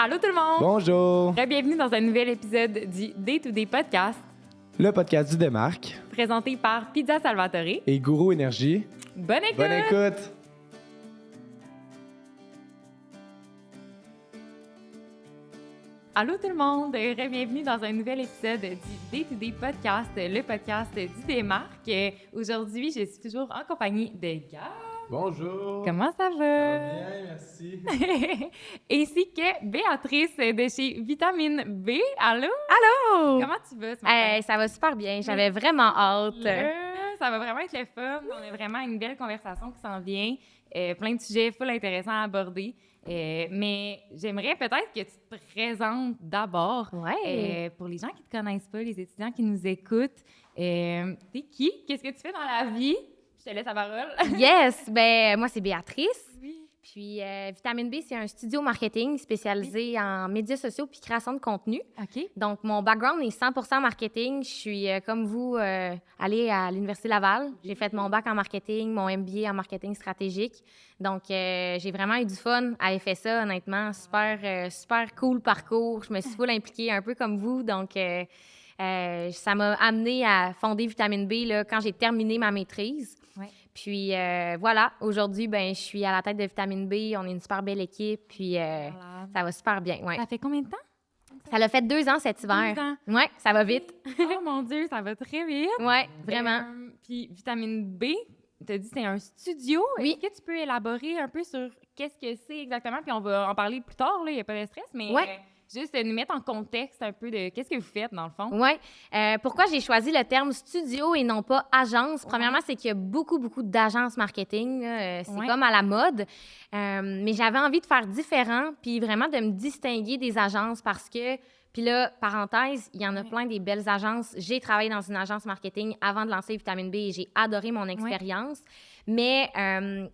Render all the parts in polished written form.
Allô tout le monde! Bonjour! Bienvenue dans un nouvel épisode du Day-to-Day Podcast, Le podcast du Démarque présenté par Pizza Salvatore. et Gourou Énergie. Bonne écoute! Bonne écoute! Allô tout le monde! Bienvenue dans un nouvel épisode du Day-to-Day Podcast, le podcast du Démarque. Aujourd'hui, je suis toujours en compagnie de Gab. Bonjour! Comment ça Ça va? va bien, merci. Ainsi que Béatrice de chez Vitamine B. Allô? Allô! Comment tu vas ce matin? Ça va super bien. J'avais vraiment hâte. Ça va vraiment être le fun. On a vraiment une belle conversation qui s'en vient. Plein de sujets full intéressants à aborder. Mais j'aimerais peut-être que tu te présentes d'abord. Ouais. Pour les gens qui ne te connaissent pas, les étudiants qui nous écoutent, t'es qui? Qu'est-ce que tu fais dans la vie? Je te laisse la parole. Yes! Ben moi, c'est Béatrice. Oui. Puis Vitamine B, c'est un studio marketing spécialisé en médias sociaux puis création de contenu. OK. Donc, mon background est 100% marketing. Je suis, comme vous, allée à l'Université Laval. J'ai fait mon bac en marketing, mon MBA en marketing stratégique. Donc, j'ai vraiment eu du fun à FSA, honnêtement. Super cool parcours. Je me suis full impliquée, un peu comme vous. Donc, ça m'a amenée à fonder Vitamine B là, quand j'ai terminé ma maîtrise. Ouais. Puis voilà, aujourd'hui, ben, je suis à la tête de Vitamine B. On est une super belle équipe. Puis Voilà. ça va super bien. Ouais. Ça fait combien de temps? Ça l'a fait 2 ans cet hiver. 2 ans. Ouais, ça va vite. Oh mon Dieu, ça va très vite. Ouais, vraiment. Puis Vitamine B, tu as dit que c'est un studio. Oui. Est-ce que tu peux élaborer un peu sur qu'est-ce que c'est exactement? Puis on va en parler plus tard, il n'y a pas de stress, mais Ouais. juste nous mettre en contexte un peu de qu'est-ce que vous faites dans le fond. Oui. Pourquoi j'ai choisi le terme studio et non pas agence? Premièrement, c'est qu'il y a beaucoup d'agences marketing. Là. C'est Ouais. comme à la mode. Mais j'avais envie de faire différent puis vraiment de me distinguer des agences parce que, puis là, parenthèse, il y en a plein des belles agences. J'ai travaillé dans une agence marketing avant de lancer Vitamine B et j'ai adoré mon expérience. Mais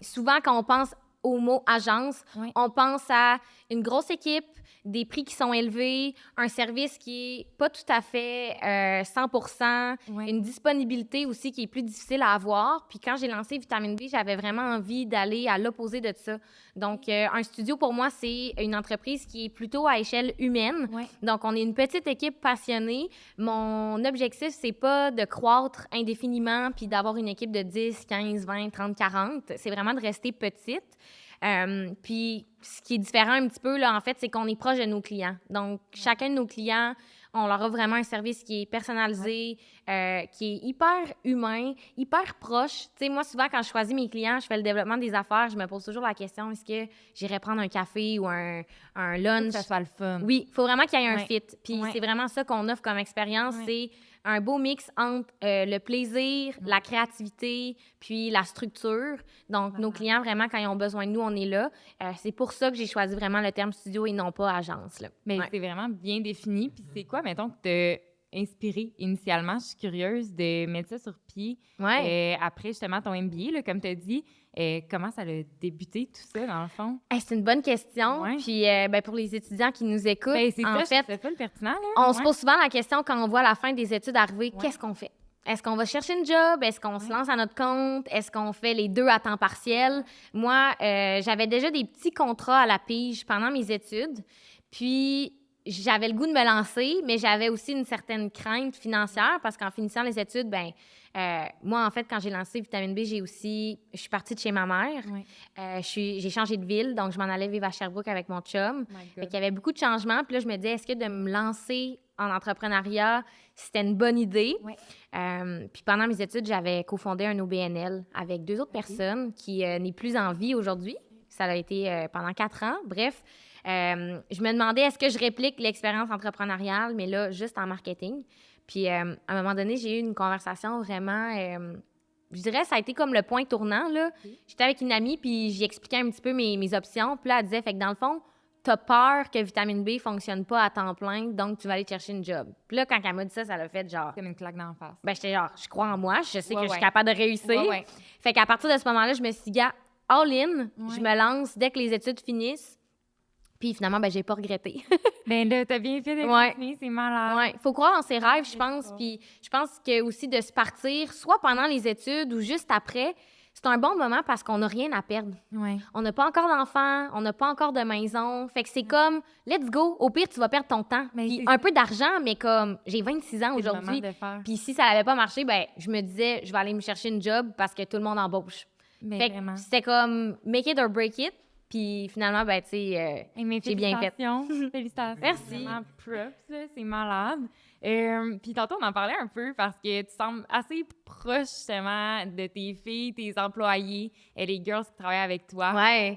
souvent, quand on pense au mot agence, Ouais. on pense à une grosse équipe, des prix qui sont élevés, un service qui est pas tout à fait 100%, Ouais. une disponibilité aussi qui est plus difficile à avoir. Puis quand j'ai lancé Vitamine B, j'avais vraiment envie d'aller à l'opposé de ça. Donc, un studio, pour moi, c'est une entreprise qui est plutôt à échelle humaine. Ouais. Donc, on est une petite équipe passionnée. Mon objectif, c'est pas de croître indéfiniment puis d'avoir une équipe de 10, 15, 20, 30, 40. C'est vraiment de rester petite. Puis, ce qui est différent un petit peu, là, en fait, c'est qu'on est proche de nos clients. Donc, chacun de nos clients, on leur a vraiment un service qui est personnalisé, qui est hyper humain, hyper proche. Tu sais, moi, souvent, quand je choisis mes clients, je fais le développement des affaires, je me pose toujours la question, est-ce que j'irais prendre un café ou un Que lunch? ça soit le fun. Oui, il faut vraiment qu'il y ait un Ouais. fit. Puis Ouais. c'est vraiment ça qu'on offre comme expérience, Ouais. c'est un beau mix entre le plaisir, la créativité, puis la structure. Donc, nos clients, vraiment, quand ils ont besoin de nous, on est là. C'est pour ça que j'ai choisi vraiment le terme studio et non pas agence. Là. Mais Ouais. c'est vraiment bien défini. Puis c'est quoi, mettons, que t'as inspiré initialement? Je suis curieuse de mettre ça sur pied. Ouais. Après, justement, ton MBA, là, comme tu as dit, comment ça a débuté, tout ça, dans le fond? C'est une bonne question. Ouais. Puis, ben, pour les étudiants qui nous écoutent, Ben, c'est en ça, fait, c'est pas le pertinent, là. on se Ouais. pose souvent la question quand on voit la fin des études arriver, Ouais. qu'est-ce qu'on fait? Est-ce qu'on va chercher une job? Est-ce qu'on se lance à notre compte? Est-ce qu'on fait les 2 à temps partiel? Moi, j'avais déjà des petits contrats à la pige pendant mes études. Puis, j'avais le goût de me lancer, mais j'avais aussi une certaine crainte financière parce qu'en finissant les études, ben moi, en fait, quand j'ai lancé Vitamine B, je suis partie de chez ma mère. Ouais. J'ai changé de ville, donc je m'en allais vivre à Sherbrooke avec mon chum. My Fait God. qu'il y avait beaucoup de changements. Puis là, je me disais, est-ce que de me lancer en entrepreneuriat, c'était une bonne idée? Ouais. Puis pendant mes études, j'avais cofondé un OBNL avec 2 autres personnes qui n'est plus en vie aujourd'hui. Ça a été pendant 4 ans. Bref, je me demandais, est-ce que je réplique l'expérience entrepreneuriale, mais là, juste en marketing? Puis à un moment donné, j'ai eu une conversation vraiment... je dirais, ça a été comme le point tournant, là. J'étais avec une amie, puis j'y expliquais un petit peu mes options. Puis là, elle disait, fait que dans le fond, t'as peur que Vitamine B fonctionne pas à temps plein, donc tu vas aller chercher une job. Puis là, quand elle m'a dit ça, ça l'a fait genre... Comme une claque dans la face. Ben, j'étais genre, je crois en moi, je sais Ouais, que je suis ouais. capable de réussir. Ouais, ouais. Fait qu'à partir de ce moment-là, je me suis dit, gars, all in, Ouais. je me lance dès que les études finissent. Puis finalement, ben, j'ai pas regretté. Ben là, t'as bien fait de Ouais. continuer, c'est malade. Ouais, faut croire en ses rêves, je pense. Puis je pense que aussi de se partir, soit pendant les études ou juste après, c'est un bon moment parce qu'on n'a rien à perdre. Ouais. On n'a pas encore d'enfants, on n'a pas encore de maison. Fait que c'est comme, let's go. Au pire, tu vas perdre ton temps. Mais Puis c'est un peu d'argent, mais comme, j'ai 26 ans C'est le moment aujourd'hui. de faire. Puis si ça n'avait pas marché, ben je me disais, je vais aller me chercher une job parce que tout le monde embauche. Mais Fait que vraiment. c'était comme, make it or break it. Puis finalement, ben tu sais, Hey, mais j'ai bien fait. félicitations. Félicitations. Merci. Vraiment props, là, c'est malade. Puis tantôt, on en parlait un peu parce que tu sembles assez proche, justement, de tes filles, tes employés et les girls qui travaillent avec toi. Ouais.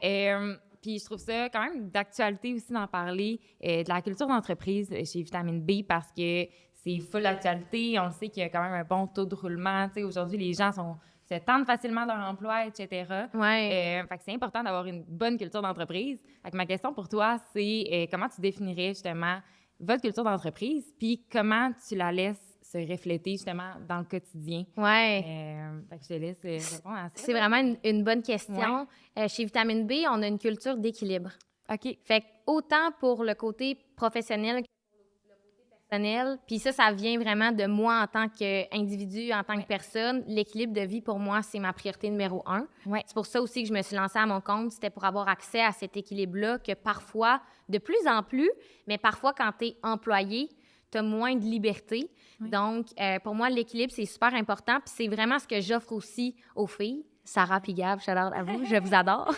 Puis je trouve ça quand même d'actualité aussi d'en parler, de la culture d'entreprise chez Vitamine B parce que c'est full d'actualité. On le sait qu'il y a quand même un bon taux de roulement. Tu sais, aujourd'hui, les gens se tentent facilement de leur emploi, etc. Ouais. Fait que c'est important d'avoir une bonne culture d'entreprise. Fait que ma question pour toi, c'est comment tu définirais justement votre culture d'entreprise, puis comment tu la laisses se refléter justement dans le quotidien? Ouais. Fait que je te laisse répondre à ça. C'est vraiment une bonne question. Chez Vitamine B, on a une culture d'équilibre. OK. Fait que autant pour le côté professionnel que pour le côté personnel, puis ça vient vraiment de moi en tant qu'individu, en tant que personne. L'équilibre de vie, pour moi, c'est ma priorité numéro 1. Ouais. C'est pour ça aussi que je me suis lancée à mon compte. C'était pour avoir accès à cet équilibre-là que parfois, de plus en plus, mais parfois quand tu es employé, tu as moins de liberté. Oui. Donc, pour moi, l'équilibre, c'est super important. Puis c'est vraiment ce que j'offre aussi aux filles. Sarah puis Gab, shout-out à vous, je vous adore.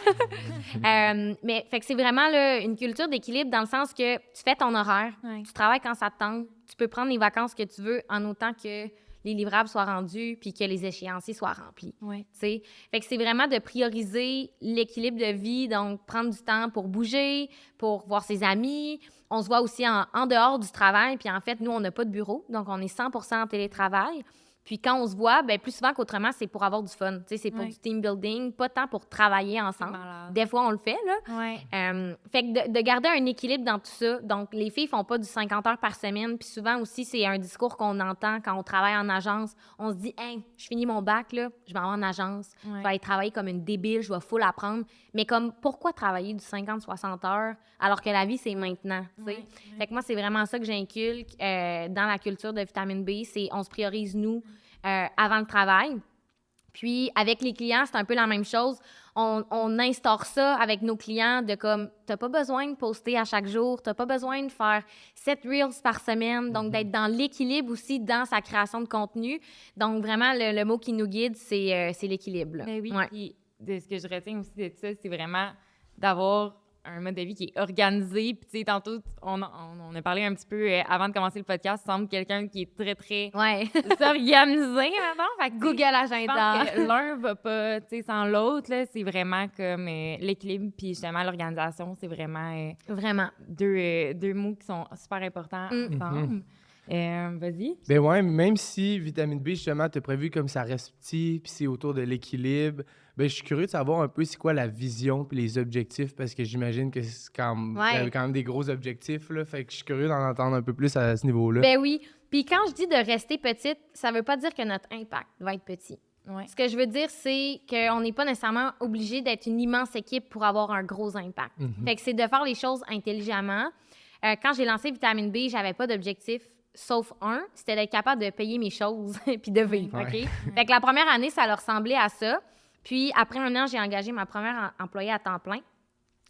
Mais fait que c'est vraiment là, une culture d'équilibre dans le sens que tu fais ton horaire, Ouais. tu travailles quand ça te tente, tu peux prendre les vacances que tu veux en autant que les livrables soient rendus puis que les échéanciers soient remplis. Ouais. T'sais. Fait que c'est vraiment de prioriser l'équilibre de vie, donc prendre du temps pour bouger, pour voir ses amis. On se voit aussi en dehors du travail, puis en fait, nous, on n'a pas de bureau, donc on est 100% en télétravail. Puis quand on se voit, ben plus souvent qu'autrement, c'est pour avoir du fun. C'est pour du team building, pas tant pour travailler ensemble. Malade. Des fois, on le fait, là. Ouais. Fait que de garder un équilibre dans tout ça. Donc, les filles font pas du 50 heures par semaine. Puis souvent aussi, c'est un discours qu'on entend quand on travaille en agence. On se dit, « Hey, je finis mon bac, là, je vais aller en agence. Je vais aller travailler comme une débile, je vais full apprendre. » Mais comme, pourquoi travailler du 50-60 heures alors que la vie, c'est maintenant, tu sais? Fait que moi, c'est vraiment ça que j'inculque dans la culture de Vitamine B. C'est on se priorise, nous, avant le travail. Puis, avec les clients, c'est un peu la même chose. On instaure ça avec nos clients de comme, t'as pas besoin de poster à chaque jour, t'as pas besoin de faire 7 Reels par semaine, donc d'être dans l'équilibre aussi dans sa création de contenu. Donc, vraiment, le mot qui nous guide, c'est l'équilibre. Là. Ben oui, Ouais. puis de ce que je retiens aussi de ça, c'est vraiment d'avoir un mode de vie qui est organisé. Puis, tu sais, tantôt, on a parlé un petit peu avant de commencer le podcast, semble quelqu'un qui est très, très Ouais. organisé maintenant. Fait que, tu sais, Google Agenda. je pense que l'un va pas, tu sais, sans l'autre, là. C'est vraiment comme l'équilibre, puis justement, l'organisation, c'est vraiment Vraiment. deux mots qui sont super importants ensemble. Vas-y. Ben ouais, même si Vitamine B, justement, t'as prévu comme ça reste petit, puis c'est autour de l'équilibre, ben je suis curieux de savoir un peu c'est quoi la vision puis les objectifs, parce que j'imagine que c'est quand même des gros objectifs, là, fait que je suis curieux d'en entendre un peu plus à ce niveau-là. Ben oui. Puis quand je dis de rester petite, ça veut pas dire que notre impact va être petit. Ouais. Ce que je veux dire, c'est qu'on n'est pas nécessairement obligé d'être une immense équipe pour avoir un gros impact. Fait que c'est de faire les choses intelligemment. Quand j'ai lancé Vitamine B, j'avais pas d'objectif, sauf un, c'était d'être capable de payer mes choses puis de vivre, OK? Fait que la première année, ça leur ressemblait à ça. Puis après un an, j'ai engagé ma première employée à temps plein.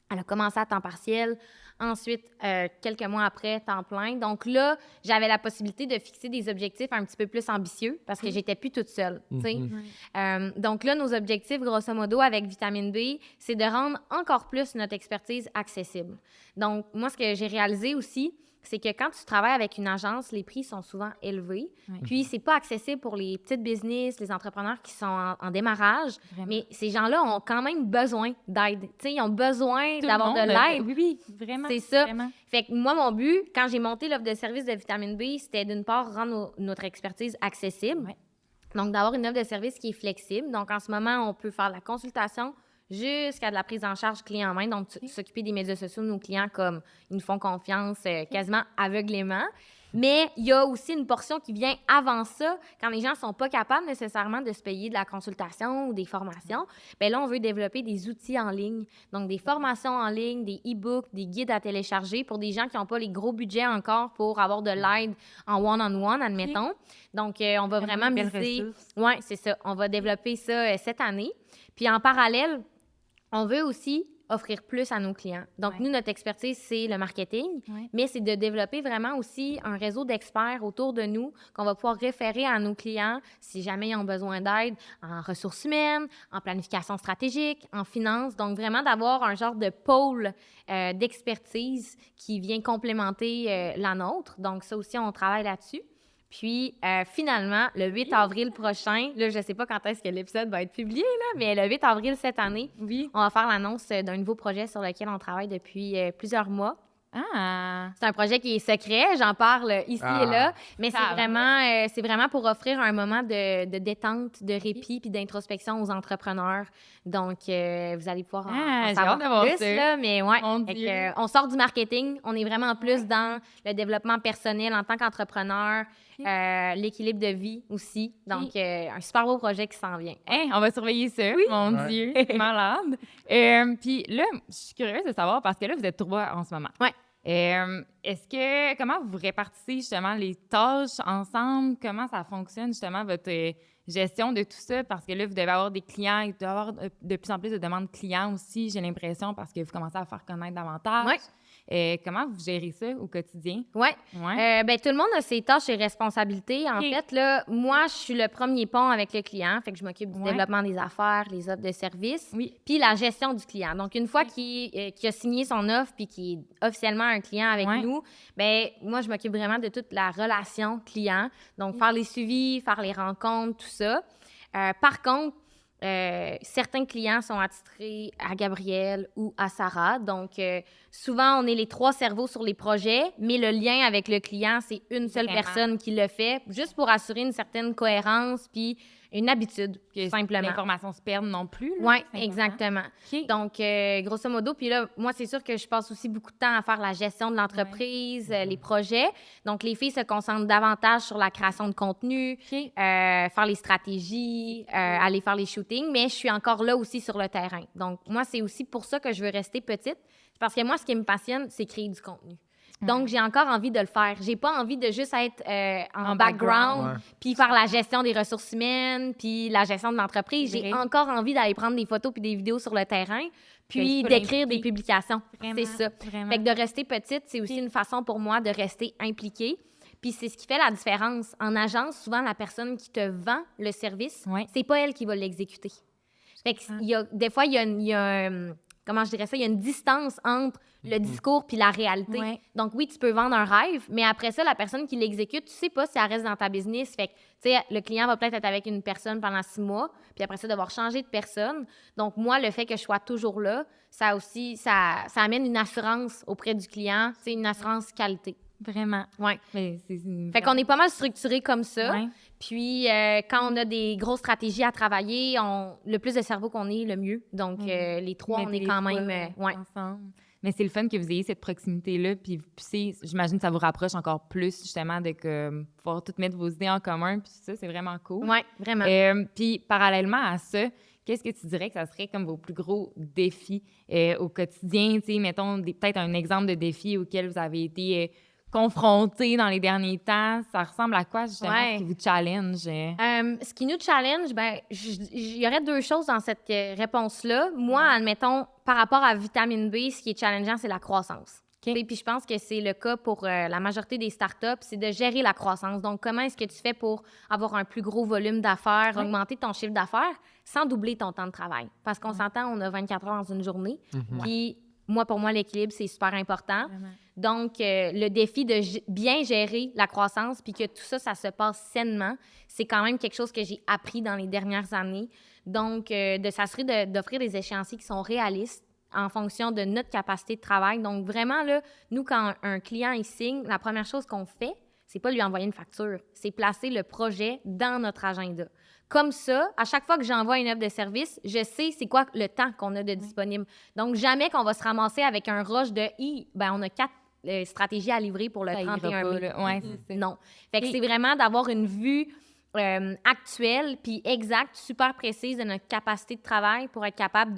Elle a commencé à temps partiel. Ensuite, quelques mois après, temps plein. Donc là, j'avais la possibilité de fixer des objectifs un petit peu plus ambitieux parce que j'étais plus toute seule, tu sais. Donc là, nos objectifs, grosso modo, avec Vitamine B, c'est de rendre encore plus notre expertise accessible. Donc, moi, ce que j'ai réalisé aussi, c'est que quand tu travailles avec une agence, les prix sont souvent élevés. Puis, c'est pas accessible pour les petites business, les entrepreneurs qui sont en démarrage. Vraiment. Mais ces gens-là ont quand même besoin d'aide. Tu sais, ils ont besoin Tout le d'avoir monde, de l'aide. Oui, vraiment. C'est ça. Vraiment. Fait que moi, mon but, quand j'ai monté l'offre de service de Vitamine B, c'était d'une part rendre notre expertise accessible. Ouais. Donc, d'avoir une offre de service qui est flexible. Donc, en ce moment, on peut faire la consultation jusqu'à de la prise en charge clé en main. Donc, s'occuper des médias sociaux de nos clients comme ils nous font confiance quasiment aveuglément. Mais il y a aussi une portion qui vient avant ça, quand les gens ne sont pas capables nécessairement de se payer de la consultation ou des formations. Bien là, on veut développer des outils en ligne. Donc, des formations en ligne, des e-books, des guides à télécharger pour des gens qui n'ont pas les gros budgets encore pour avoir de l'aide en one-on-one, admettons. Donc, on va vraiment miser... Oui, c'est ça. On va développer ça cette année. Puis, en parallèle, on veut aussi offrir plus à nos clients. Donc, nous, notre expertise, c'est le marketing, mais c'est de développer vraiment aussi un réseau d'experts autour de nous qu'on va pouvoir référer à nos clients si jamais ils ont besoin d'aide en ressources humaines, en planification stratégique, en finance. Donc, vraiment d'avoir un genre de pôle d'expertise qui vient complémenter la nôtre. Donc, ça aussi, on travaille là-dessus. Puis, finalement, le 8 avril prochain, là, je ne sais pas quand est-ce que l'épisode va être publié, là, mais le 8 avril cette année, on va faire l'annonce d'un nouveau projet sur lequel on travaille depuis plusieurs mois. C'est un projet qui est secret, j'en parle ici et là, mais c'est vraiment pour offrir un moment de détente, de répit puis d'introspection aux entrepreneurs. Donc, vous allez pouvoir en savoir plus, là, mais on sort du marketing, on est vraiment plus dans le développement personnel en tant qu'entrepreneur, l'équilibre de vie aussi. Donc, un super beau projet qui s'en vient. On va surveiller ça, mon Dieu, malade. Puis là, je suis curieuse de savoir, parce que là, vous êtes 3 en ce moment. Comment vous répartissez justement les tâches ensemble? Comment ça fonctionne justement votre gestion de tout ça? Parce que là, vous devez avoir des clients, il doit y avoir de plus en plus de demandes clients aussi, j'ai l'impression, parce que vous commencez à faire connaître davantage. Comment vous gérez ça au quotidien? Tout le monde a ses tâches et responsabilités. En fait, là, moi, je suis le premier pont avec le client. Fait que je m'occupe du développement des affaires, les offres de services, puis la gestion du client. Donc, une fois qu'il a signé son offre puis qu'il est officiellement un client avec nous, moi, je m'occupe vraiment de toute la relation client. Donc, faire les suivis, faire les rencontres, tout ça. Par contre, certains clients sont attitrés à Gabrielle ou à Sarah. Donc, souvent, on est les 3 cerveaux sur les projets, mais le lien avec le client, c'est une seule personne qui le fait, juste pour assurer une certaine cohérence puis une habitude, simplement. L'information se perd non plus. Oui, exactement. Donc, grosso modo, puis là, moi, c'est sûr que je passe aussi beaucoup de temps à faire la gestion de l'entreprise, les projets. Donc, les filles se concentrent davantage sur la création de contenu, faire les stratégies, aller faire les shootings, mais je suis encore là aussi sur le terrain. Donc, moi, c'est aussi pour ça que je veux rester petite, parce que moi, ce qui me passionne, c'est créer du contenu. Donc, j'ai encore envie de le faire. J'ai pas envie de juste être en background, puis faire la gestion des ressources humaines, puis la gestion de l'entreprise. J'ai encore envie d'aller prendre des photos puis des vidéos sur le terrain, puis d'écrire des publications. C'est ça. Fait que de rester petite, c'est aussi une façon pour moi de rester impliquée. Puis c'est ce qui fait la différence. En agence, souvent, la personne qui te vend le service, c'est pas elle qui va l'exécuter. Fait que des fois, il y a comment je dirais ça, il y a une distance entre le discours puis la réalité. Donc oui, tu peux vendre un rêve, mais après ça, la personne qui l'exécute, tu sais pas si elle reste dans ta business. Fait que, tu sais, le client va peut-être être avec une personne pendant 6 mois, puis après ça, devoir changer de personne. Donc moi, le fait que je sois toujours là, ça amène une assurance auprès du client, c'est une assurance qualité. Vraiment. Fait qu'on est pas mal structuré comme ça. Puis, quand on a des grosses stratégies à travailler, le plus de cerveau qu'on est, le mieux. Donc, les 3, on est quand même... ensemble. Mais c'est le fun que vous ayez cette proximité-là. Puis, j'imagine que ça vous rapproche encore plus, justement, de pouvoir toutes mettre vos idées en commun. Puis ça, c'est vraiment cool. Oui, vraiment. Puis, parallèlement à ça, qu'est-ce que tu dirais que ça serait comme vos plus gros défis au quotidien? Tu sais, mettons, peut-être un exemple de défi auquel vous avez été... confrontés dans les derniers temps, ça ressemble à quoi, justement, ce qui vous challenge? Ce qui nous challenge, il y aurait 2 choses dans cette réponse-là. Moi, admettons, par rapport à vitamine B, ce qui est challengeant, c'est la croissance. Puis je pense que c'est le cas pour la majorité des startups, c'est de gérer la croissance. Donc, comment est-ce que tu fais pour avoir un plus gros volume d'affaires, augmenter ton chiffre d'affaires sans doubler ton temps de travail? Parce qu'on s'entend, on a 24 heures dans une journée. Puis, pour moi, l'équilibre, c'est super important. Donc, le défi de bien gérer la croissance puis que tout ça, ça se passe sainement, c'est quand même quelque chose que j'ai appris dans les dernières années. Donc, de s'assurer d'offrir des échéanciers qui sont réalistes en fonction de notre capacité de travail. Donc, vraiment, là, nous, quand un client il signe, la première chose qu'on fait, c'est pas lui envoyer une facture, c'est placer le projet dans notre agenda. Comme ça, à chaque fois que j'envoie une offre de service, je sais c'est quoi le temps qu'on a de disponible. Donc, jamais qu'on va se ramasser avec un rush de on a stratégie à livrer pour le Ça ira 31 pas, mai. là. Ouais, c'est ça. Non. Fait que Et- c'est vraiment d'avoir une vue actuelle puis exacte, super précise de notre capacité de travail pour être capable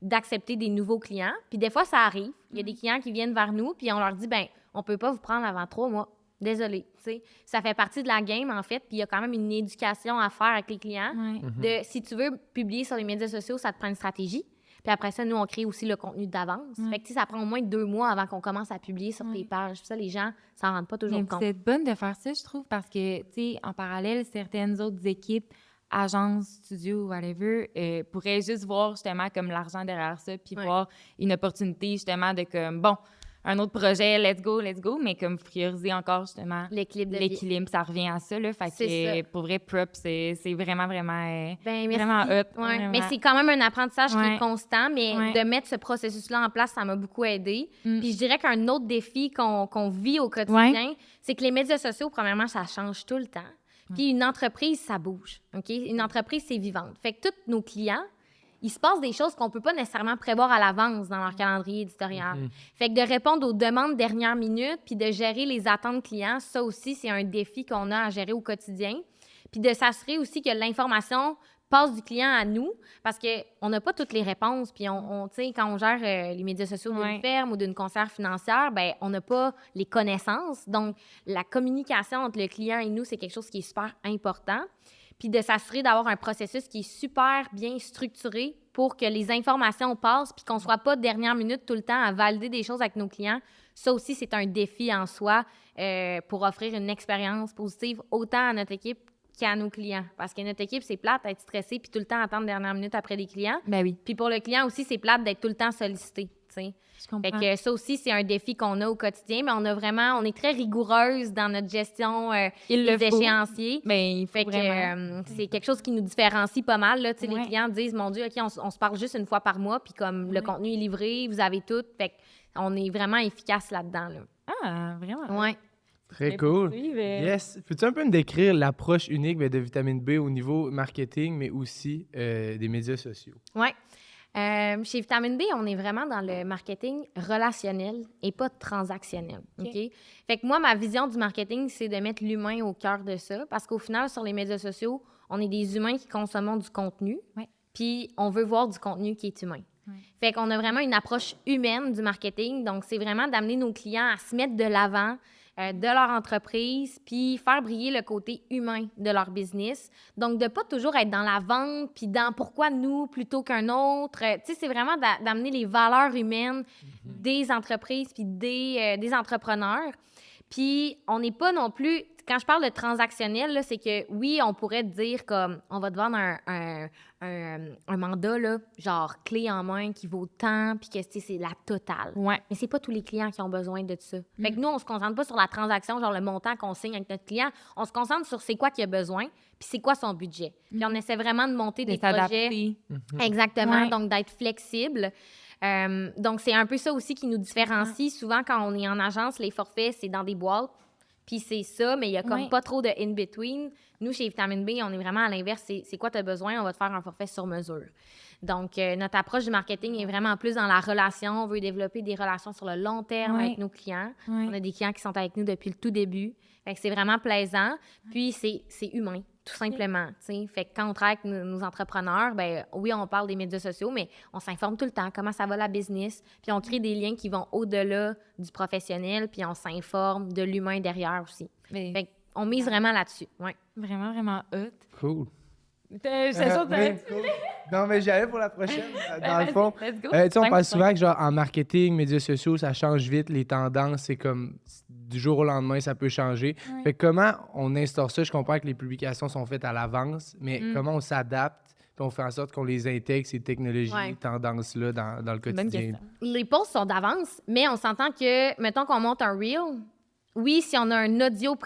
d'accepter des nouveaux clients. Puis des fois, ça arrive. Il y a des clients qui viennent vers nous puis on leur dit, ben on peut pas vous prendre avant 3 mois. Désolé, tu sais. Ça fait partie de la game, en fait, puis il y a quand même une éducation à faire avec les clients. Ouais. Si tu veux publier sur les médias sociaux, ça te prend une stratégie. Puis après ça, nous, on crée aussi le contenu d'avance. Fait que, tu sais, ça prend au moins 2 mois avant qu'on commence à publier sur tes pages. Puis ça, les gens s'en rendent pas toujours Mais compte. vous êtes bonne de faire ça, je trouve, parce que, tu sais, en parallèle, certaines autres équipes, agences, studios, whatever, pourraient juste voir justement comme l'argent derrière ça, puis voir une opportunité justement de comme, bon, un autre projet, let's go, mais comme prioriser encore justement l'équilibre, ça revient à ça, là. Fait que, pour vrai, props, c'est vraiment, vraiment, vraiment hot. Ouais. Vraiment. Mais c'est quand même un apprentissage qui est Ouais. constant, mais Ouais. de mettre ce processus-là en place, ça m'a beaucoup aidé. Puis je dirais qu'un autre défi qu'on vit au quotidien, c'est que les médias sociaux, premièrement, ça change tout le temps. Puis une entreprise, ça bouge, OK? Une entreprise, c'est vivante. Fait que tous nos clients, il se passe des choses qu'on peut pas nécessairement prévoir à l'avance dans leur calendrier éditorial. Fait que de répondre aux demandes dernière minute puis de gérer les attentes clients, ça aussi, c'est un défi qu'on a à gérer au quotidien. Puis de s'assurer aussi que l'information passe du client à nous parce qu'on n'a pas toutes les réponses. Puis, tu sais, quand on gère les médias sociaux d'une ferme ou d'une conseillère financière, ben on n'a pas les connaissances. Donc, la communication entre le client et nous, c'est quelque chose qui est super important. Puis de s'assurer d'avoir un processus qui est super bien structuré pour que les informations passent puis qu'on ne soit pas dernière minute tout le temps à valider des choses avec nos clients. Ça aussi, c'est un défi en soi pour offrir une expérience positive autant à notre équipe qu'à nos clients. Parce que notre équipe, c'est plate d'être stressé puis tout le temps attendre dernière minute après des clients. Ben oui. Puis pour le client aussi, c'est plate d'être tout le temps sollicité, tu sais. Je comprends. Fait que ça aussi, c'est un défi qu'on a au quotidien, mais on est très rigoureuse dans notre gestion des échéanciers. Ben, il faut fait que c'est quelque chose qui nous différencie pas mal, là. Tu sais, les clients disent, mon Dieu, OK, on se parle juste une fois par mois, puis comme le contenu est livré, vous avez tout. Fait qu'on est vraiment efficace là-dedans, là. Ah, vraiment? Ouais. Très cool. Yes. Peux-tu un peu me décrire l'approche unique de Vitamine B au niveau marketing, mais aussi des médias sociaux? Oui. Chez Vitamine B, on est vraiment dans le marketing relationnel et pas transactionnel. OK? Fait que moi, ma vision du marketing, c'est de mettre l'humain au cœur de ça parce qu'au final, sur les médias sociaux, on est des humains qui consommons du contenu, puis on veut voir du contenu qui est humain. Fait qu'on a vraiment une approche humaine du marketing. Donc, c'est vraiment d'amener nos clients à se mettre de l'avant de leur entreprise, puis faire briller le côté humain de leur business. Donc, de ne pas toujours être dans la vente, puis dans pourquoi nous plutôt qu'un autre. Tu sais, c'est vraiment d'amener les valeurs humaines des entreprises puis des entrepreneurs. Puis, on n'est pas non plus... Quand je parle de transactionnel, là, c'est que, oui, on pourrait dire comme, on va te vendre un mandat, là, genre clé en main qui vaut tant, puis que c'est la totale. Ouais. Mais c'est pas tous les clients qui ont besoin de ça. Fait que nous, on se concentre pas sur la transaction, genre le montant qu'on signe avec notre client. On se concentre sur c'est quoi qu'il a besoin, puis c'est quoi son budget. Puis on essaie vraiment de monter des projets. Exactement, donc d'être flexible. Donc, c'est un peu ça aussi qui nous différencie. Souvent, quand on est en agence, les forfaits, c'est dans des boîtes. Puis c'est ça, mais il y a comme pas trop de in-between. Nous, chez Vitamine B, on est vraiment à l'inverse. C'est quoi tu as besoin? On va te faire un forfait sur mesure. Donc, notre approche du marketing est vraiment plus dans la relation. On veut développer des relations sur le long terme avec nos clients. On a des clients qui sont avec nous depuis le tout début. Fait que c'est vraiment plaisant. Puis, c'est humain, tout simplement. T'sais. Fait que quand on travaille avec nos entrepreneurs, ben oui, on parle des médias sociaux, mais on s'informe tout le temps comment ça va la business. Puis, on crée des liens qui vont au-delà du professionnel. Puis, on s'informe de l'humain derrière aussi. Fait qu'on mise vraiment là-dessus. Ouais. Vraiment, vraiment hot. Cool. Cool. Non, mais j'y allais pour la prochaine. Dans le fond, Let's go. tu sais, on parle souvent que genre, en marketing, médias sociaux, ça change vite, les tendances, c'est comme du jour au lendemain, ça peut changer. Fait que comment on instaure ça? Je comprends que les publications sont faites à l'avance, mais comment on s'adapte puis on fait en sorte qu'on les intègre, ces technologies, tendances-là, dans le quotidien? Les posts sont d'avance, mais on s'entend que, mettons qu'on monte un reel, oui, si on a un audio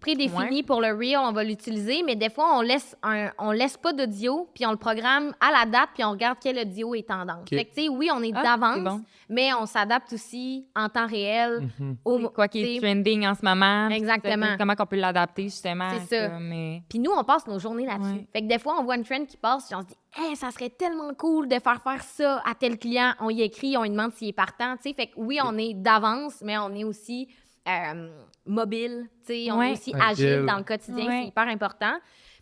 prédéfini pour le Reel, on va l'utiliser, mais des fois, on laisse pas d'audio, puis on le programme à la date, puis on regarde quel audio est tendance. Fait que, tu sais, oui, on est d'avance, mais on s'adapte aussi en temps réel. Quoi qui est trending en ce moment. Exactement. Comment on peut l'adapter, justement. C'est ça. Puis nous, on passe nos journées là-dessus. Ouais. Fait que des fois, on voit une trend qui passe, puis on se dit « Hey, ça serait tellement cool de faire ça à tel client. » On y écrit, on lui demande s'il est partant, tu sais. Fait que oui, on est d'avance, mais on est aussi mobile, tu sais. On est aussi agile dans le quotidien, c'est hyper important.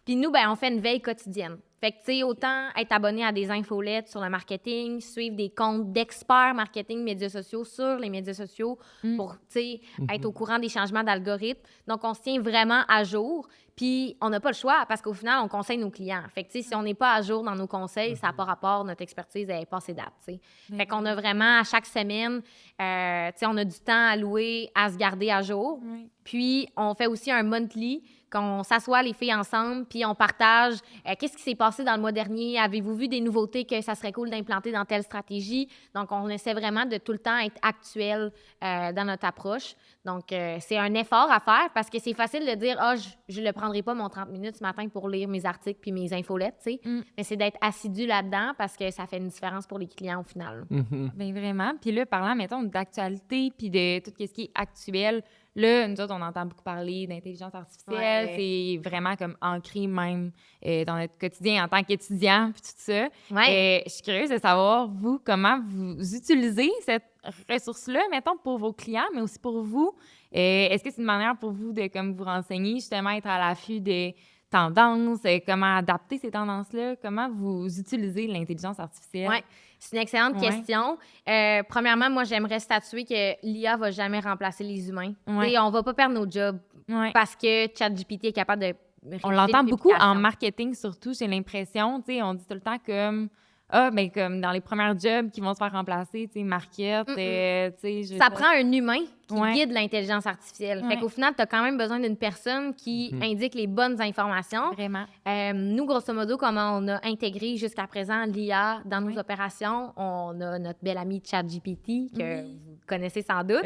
Puis nous, ben on fait une veille quotidienne. Fait que, tu sais, autant être abonné à des infolettes sur le marketing, suivre des comptes d'experts marketing médias sociaux sur les médias sociaux pour, tu sais, être au courant des changements d'algorithmes. Donc, on se tient vraiment à jour. Puis, on n'a pas le choix parce qu'au final, on conseille nos clients. Fait que, tu sais, si on n'est pas à jour dans nos conseils, ça n'a pas rapport, notre expertise est passée date, tu sais. Fait qu'on a vraiment, à chaque semaine, tu sais, on a du temps alloué à se garder à jour. Puis, on fait aussi un monthly, qu'on s'assoit les filles ensemble, puis on partage qu'est-ce qui s'est passé dans le mois dernier, avez-vous vu des nouveautés que ça serait cool d'implanter dans telle stratégie? Donc, on essaie vraiment de tout le temps être actuel dans notre approche. Donc, c'est un effort à faire parce que c'est facile de dire « Ah, je ne prendrai pas mon 30 minutes ce matin pour lire mes articles puis mes infolettes, tu sais. Mais c'est d'être assidu là-dedans parce que ça fait une différence pour les clients au final. Bien, vraiment. Puis là, parlant, mettons, d'actualité puis de tout ce qui est actuel, là, nous autres, on entend beaucoup parler d'intelligence artificielle. C'est vraiment comme ancré même dans notre quotidien en tant qu'étudiant puis tout ça. Je suis curieuse de savoir, vous, comment vous utilisez cette ressource-là, mettons, pour vos clients, mais aussi pour vous. Est-ce que c'est une manière pour vous de comme vous renseigner, justement, être à l'affût des tendances, comment adapter ces tendances-là? Comment vous utilisez l'intelligence artificielle? Oui, c'est une excellente question. Premièrement, moi, j'aimerais statuer que l'IA ne va jamais remplacer les humains. On ne va pas perdre nos jobs parce que ChatGPT est capable de on l'entend beaucoup en marketing, surtout, j'ai l'impression. On dit tout le temps comme... comme dans les premiers jobs qui vont se faire remplacer, tu sais, market, ça prend un humain qui guide l'intelligence artificielle. Fait qu'au final, tu as quand même besoin d'une personne qui indique les bonnes informations. Vraiment. Nous, grosso modo, comment on a intégré jusqu'à présent l'IA dans nos opérations, on a notre bel ami ChatGPT, que vous connaissez sans doute.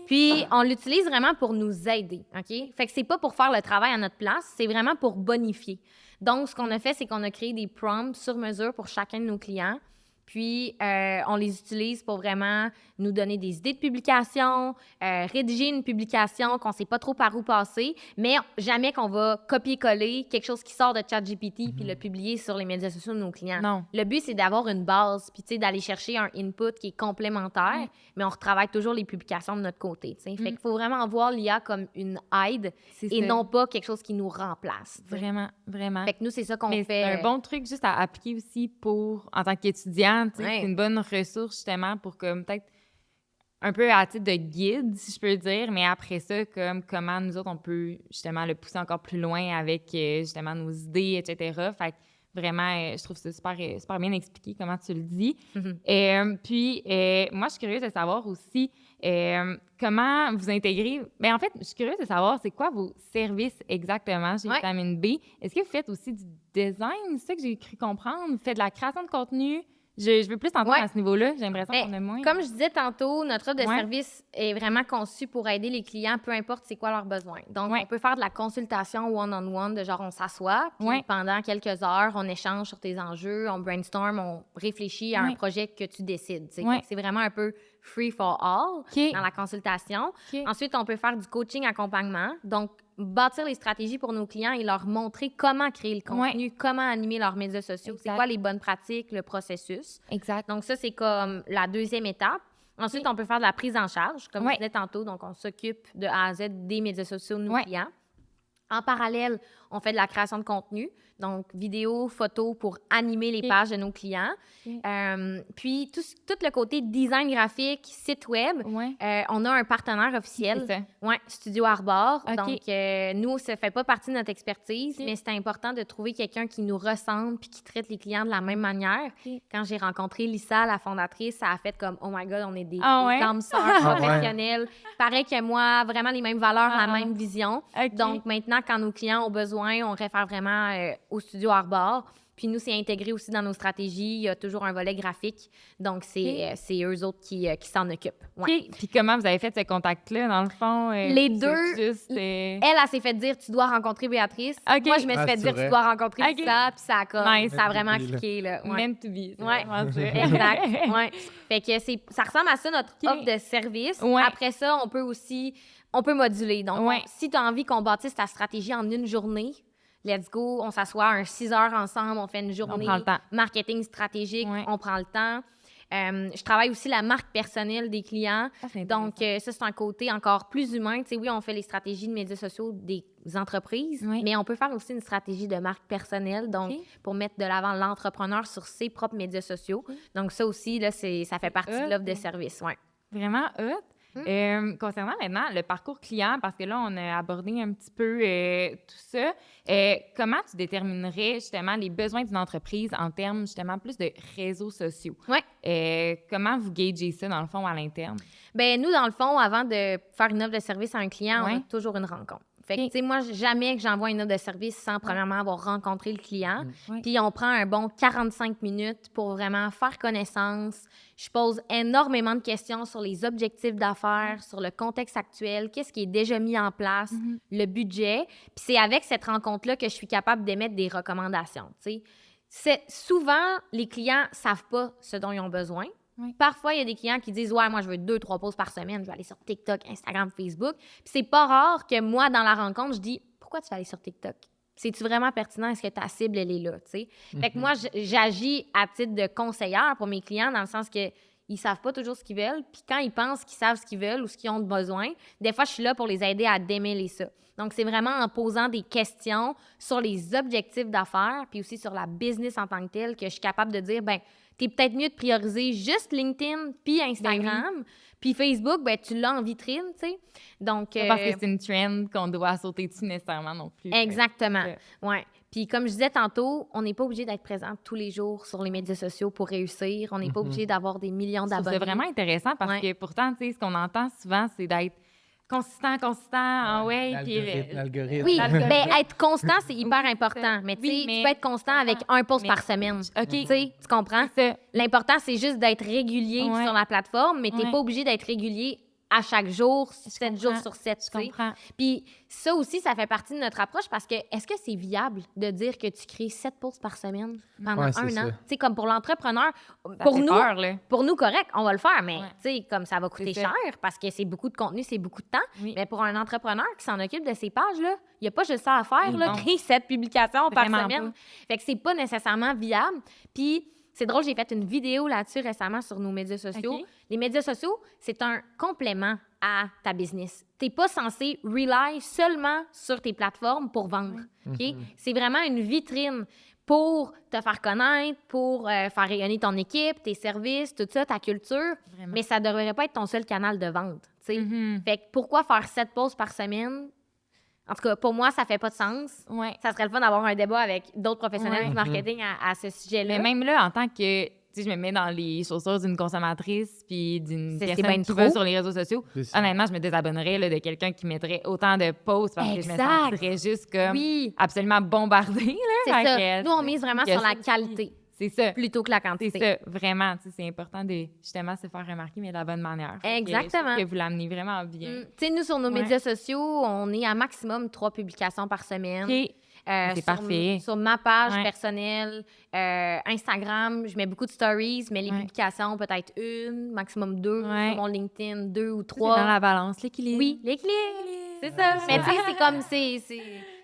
Puis, on l'utilise vraiment pour nous aider, OK? Fait que c'est pas pour faire le travail à notre place, c'est vraiment pour bonifier. Donc, ce qu'on a fait, c'est qu'on a créé des prompts sur mesure pour chacun de nos clients. Puis, on les utilise pour vraiment nous donner des idées de publication, rédiger une publication qu'on ne sait pas trop par où passer, mais jamais qu'on va copier-coller quelque chose qui sort de ChatGPT puis le publier sur les médias sociaux de nos clients. Non. Le but, c'est d'avoir une base puis, tu sais, d'aller chercher un input qui est complémentaire, mais on retravaille toujours les publications de notre côté, tu sais. Fait qu'il faut vraiment voir l'IA comme une aide non pas quelque chose qui nous remplace. T'sais. Vraiment, vraiment. Fait que nous, c'est ça qu'on fait. C'est un bon truc juste à appliquer aussi en tant qu'étudiant. C'est une bonne ressource, justement, pour comme peut-être un peu à titre de guide, si je peux dire, mais après ça, comme comment nous autres, on peut justement le pousser encore plus loin avec justement nos idées, etc. Fait que vraiment, je trouve ça super, super bien expliqué comment tu le dis. Puis, moi, je suis curieuse de savoir aussi comment vous intégrez... Bien, en fait, je suis curieuse de savoir c'est quoi vos services exactement chez Vitamine B. Est-ce que vous faites aussi du design? C'est ça que j'ai cru comprendre. Vous faites de la création de contenu? Je veux plus entendre à ce niveau-là. J'ai l'impression qu'on a moins. Comme je disais tantôt, notre offre de service est vraiment conçue pour aider les clients, peu importe c'est quoi leurs besoins. Donc, on peut faire de la consultation one-on-one, de genre on s'assoit, puis pendant quelques heures, on échange sur tes enjeux, on brainstorm, on réfléchit à un projet que tu décides. C'est vraiment un peu free for all dans la consultation. Ensuite, on peut faire du coaching accompagnement. Donc, bâtir les stratégies pour nos clients et leur montrer comment créer le contenu, comment animer leurs médias sociaux, c'est quoi les bonnes pratiques, le processus. Exact. Donc, ça, c'est comme la deuxième étape. Ensuite, on peut faire de la prise en charge, comme je disais tantôt. Donc, on s'occupe de A à Z des médias sociaux de nos clients. En parallèle, on fait de la création de contenu, donc vidéos, photos pour animer les pages de nos clients. Puis, tout le côté design graphique, site web, on a un partenaire officiel, Studio Arbor. Donc, nous, ça ne fait pas partie de notre expertise, mais c'est important de trouver quelqu'un qui nous ressemble puis qui traite les clients de la même manière. Quand j'ai rencontré Lisa, la fondatrice, ça a fait comme « Oh my God, on est des âmes sœurs professionnelles. Pareil que moi, vraiment les mêmes valeurs, la même vision. Donc, maintenant, quand nos clients ont besoin, on réfère vraiment au Studio Arbor. Puis nous, c'est intégré aussi dans nos stratégies. Il y a toujours un volet graphique. Donc, c'est eux autres qui s'en occupent. Ouais. OK. Puis comment vous avez fait ce contact-là, dans le fond? Les deux, Juste, elle s'est fait dire, tu dois rencontrer Béatrice. OK. Moi, je me suis fait dire, tu dois rencontrer OK. Lisa. Puis ça a, Nice. ça a vraiment cliqué. Là. Ouais. Meant to be. c'est Ouais. vraiment ça. Exact. Ouais. Fait que ça ressemble à ça, notre offre de service. Ouais. Après ça, on peut moduler. Donc, Ouais. si tu as envie qu'on bâtisse ta stratégie en une journée, let's go, on s'assoit un 6 heures ensemble, on fait une journée On prend le temps. marketing stratégique, Ouais. on prend le temps. Je travaille aussi la marque personnelle des clients. Ah, c'est Donc, ça, c'est un côté encore plus humain. Tu sais, oui, on fait les stratégies de médias sociaux des entreprises, Oui. mais on peut faire aussi une stratégie de marque personnelle, donc OK. pour mettre de l'avant l'entrepreneur sur ses propres médias sociaux. Donc, ça aussi, là, ça fait partie de l'offre de service. Ouais. Vraiment hot. Concernant maintenant le parcours client, parce que là, on a abordé un petit peu tout ça, comment tu déterminerais justement les besoins d'une entreprise en termes justement plus de réseaux sociaux? Ouais. Comment vous gagez ça, dans le fond, à l'interne? Bien, nous, dans le fond, avant de faire une offre de service à un client, on a toujours une rencontre. Fait que, tu sais, moi, jamais que j'envoie une offre de service sans, premièrement, avoir rencontré le client. Puis, on prend un bon 45 minutes pour vraiment faire connaissance. Je pose énormément de questions sur les objectifs d'affaires, sur le contexte actuel, qu'est-ce qui est déjà mis en place, le budget. Puis, c'est avec cette rencontre-là que je suis capable d'émettre des recommandations, tu sais. Souvent, les clients ne savent pas ce dont ils ont besoin. Oui. Parfois, il y a des clients qui disent « Ouais, moi, je veux 2-3 posts par semaine. Je vais aller sur TikTok, Instagram, Facebook. » Puis c'est pas rare que moi, dans la rencontre, je dis « Pourquoi tu vas aller sur TikTok? C'est-tu vraiment pertinent? Est-ce que ta cible, elle est là? » Fait que moi, j'agis à titre de conseillère pour mes clients dans le sens que ils savent pas toujours ce qu'ils veulent. Puis quand ils pensent qu'ils savent ce qu'ils veulent ou ce qu'ils ont besoin, des fois, je suis là pour les aider à démêler ça. Donc, c'est vraiment en posant des questions sur les objectifs d'affaires puis aussi sur la business en tant que telle que je suis capable de dire, ben t'es peut-être mieux de prioriser juste LinkedIn puis Instagram. Puis Facebook, ben tu l'as en vitrine, tu sais. Donc, parce que c'est une trend qu'on doit sauter dessus nécessairement non plus. Exactement, ouais. Puis comme je disais tantôt, on n'est pas obligé d'être présent tous les jours sur les médias sociaux pour réussir. On n'est pas obligé d'avoir des millions d'abonnés. C'est vraiment intéressant parce que pourtant, tu sais, ce qu'on entend souvent, c'est d'être consistant, l'algorithme. Oui, bien, être constant, c'est hyper important. Mais tu sais, tu peux être constant avec un post par semaine. OK. Tu sais, tu comprends? L'important, c'est juste d'être régulier sur la plateforme, mais tu n'es pas obligé d'être régulier à chaque jour, 7 jours sur 7. Je comprends. Puis ça aussi, ça fait partie de notre approche parce que est-ce que c'est viable de dire que tu crées 7 posts par semaine pendant un an? Tu sais, comme pour l'entrepreneur, pour nous, correct, on va le faire, mais tu sais, comme ça va coûter cher parce que c'est beaucoup de contenu, c'est beaucoup de temps. Oui. Mais pour un entrepreneur qui s'en occupe de ses pages, il n'y a pas juste ça à faire, créer 7 publications par semaine. Fait que c'est pas nécessairement viable. Puis c'est drôle, j'ai fait une vidéo là-dessus récemment sur nos médias sociaux. Okay. Les médias sociaux, c'est un complément à ta business. Tu n'es pas censé rely seulement sur tes plateformes pour vendre. Okay? C'est vraiment une vitrine pour te faire connaître, pour faire rayonner ton équipe, tes services, tout ça, ta culture. Vraiment. Mais ça ne devrait pas être ton seul canal de vente. Fait que pourquoi faire 7 posts par semaine? En tout cas, pour moi, ça fait pas de sens. Ouais. Ça serait le fun d'avoir un débat avec d'autres professionnels du marketing à ce sujet-là. Mais même là, en tant que, tu sais, je me mets dans les chaussures d'une consommatrice puis d'une personne qui va sur les réseaux sociaux. Honnêtement, je me désabonnerais là, de quelqu'un qui mettrait autant de posts parce que je me sentirais juste comme absolument bombardée. C'est ça. Nous, on mise vraiment sur la qualité. C'est ça. Plutôt que la quantité. C'est ça, vraiment. C'est important de justement se faire remarquer, mais de la bonne manière. Exactement. Que vous l'amenez vraiment bien. Tu sais, nous, sur nos médias sociaux, on est à maximum 3 publications par semaine. OK. C'est parfait. Sur ma page personnelle, Instagram, je mets beaucoup de stories, mais les publications, peut-être 1, maximum 2. Sur mon LinkedIn, 2 ou 3. C'est dans la balance, l'équilibre. Oui, l'équilibre. C'est ça. Mais tu sais, c'est comme...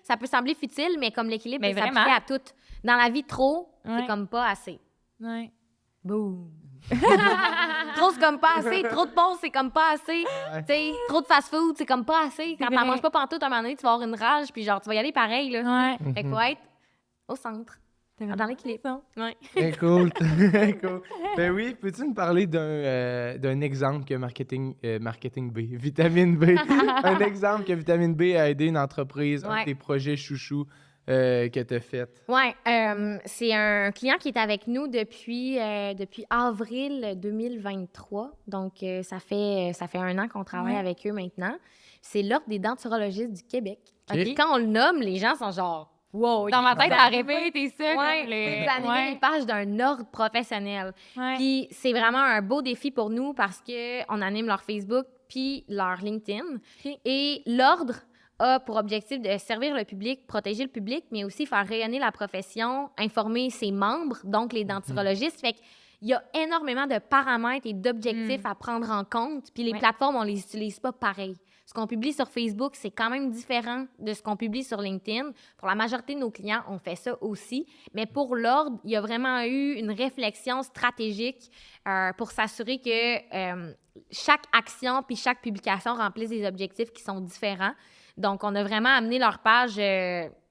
Ça peut sembler futile, mais comme l'équilibre, ça s'applique à tout. Dans la vie, trop, c'est comme pas assez. Ouais. Boum. Trop, c'est comme pas assez. Trop de pauses, c'est comme pas assez. T'sais, trop de fast-food, c'est comme pas assez. Quand t'en manges pas pantoute, à un moment donné, tu vas avoir une rage, puis genre, tu vas y aller pareil. Là. Fait qu'il faut être au centre. Dans l'équilibre. Très cool. Très cool. Ben oui, peux-tu me parler d'un exemple que Marketing B, Vitamine B, un exemple que Vitamine B a aidé une entreprise, un de tes projets chouchous que tu as fait? Oui, c'est un client qui est avec nous depuis avril 2023. Donc, ça fait 1 an qu'on travaille avec eux maintenant. C'est l'Ordre des denturologistes du Québec. Okay. Quand on le nomme, les gens sont genre... wow, Dans ma tête, ça aurait pas été ça. Ouais, comme c'est d'animer les pages d'un ordre professionnel. Ouais. Puis c'est vraiment un beau défi pour nous parce qu'on anime leur Facebook puis leur LinkedIn. OK. Et l'ordre a pour objectif de servir le public, protéger le public, mais aussi faire rayonner la profession, informer ses membres, donc les denturologistes. Fait qu'il y a énormément de paramètres et d'objectifs à prendre en compte. Puis les plateformes, on les utilise pas pareil. Ce qu'on publie sur Facebook, c'est quand même différent de ce qu'on publie sur LinkedIn. Pour la majorité de nos clients, on fait ça aussi. Mais pour l'ordre, il y a vraiment eu une réflexion stratégique pour s'assurer que chaque action puis chaque publication remplisse des objectifs qui sont différents. Donc, on a vraiment amené leur page,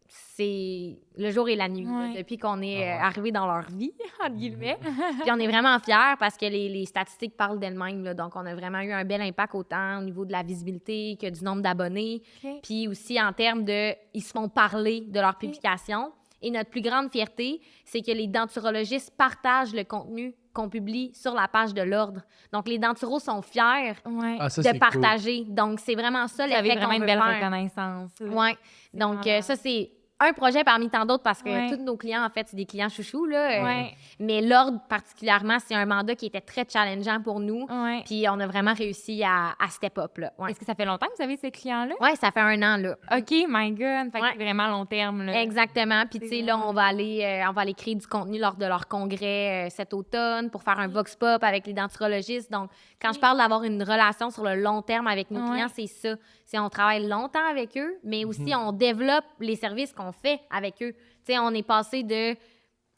c'est le jour et la nuit, là, depuis qu'on est arrivé dans leur vie, entre guillemets. Puis on est vraiment fiers parce que les statistiques parlent d'elles-mêmes. Là. Donc, on a vraiment eu un bel impact autant au niveau de la visibilité que du nombre d'abonnés. OK. Puis aussi en termes de... Ils se font parler de leurs publications. Et notre plus grande fierté, c'est que les denturologistes partagent le contenu qu'on publie sur la page de l'Ordre. Donc, les denturos sont fiers de partager. Cool. Donc, c'est vraiment ça l'effet qu'on veut faire. Vous avez vraiment une belle reconnaissance. Oui. Donc, ça, c'est un projet parmi tant d'autres parce que tous nos clients, en fait, c'est des clients chouchous, là. Mais l'Ordre, particulièrement, c'est un mandat qui était très challengeant pour nous. Puis on a vraiment réussi à step up, là. Est-ce que ça fait longtemps que vous avez ces clients-là? Oui, ça fait 1 an, là. OK, my God! Fait que c'est vraiment long terme, là. Exactement. Puis, tu sais, là, on va aller créer du contenu lors de leur congrès cet automne pour faire un vox pop avec les denturologistes. Donc, quand je parle d'avoir une relation sur le long terme avec nos clients, c'est ça. C'est on travaille longtemps avec eux, mais aussi on développe les services qu'on fait avec eux. Tu sais, on est passé de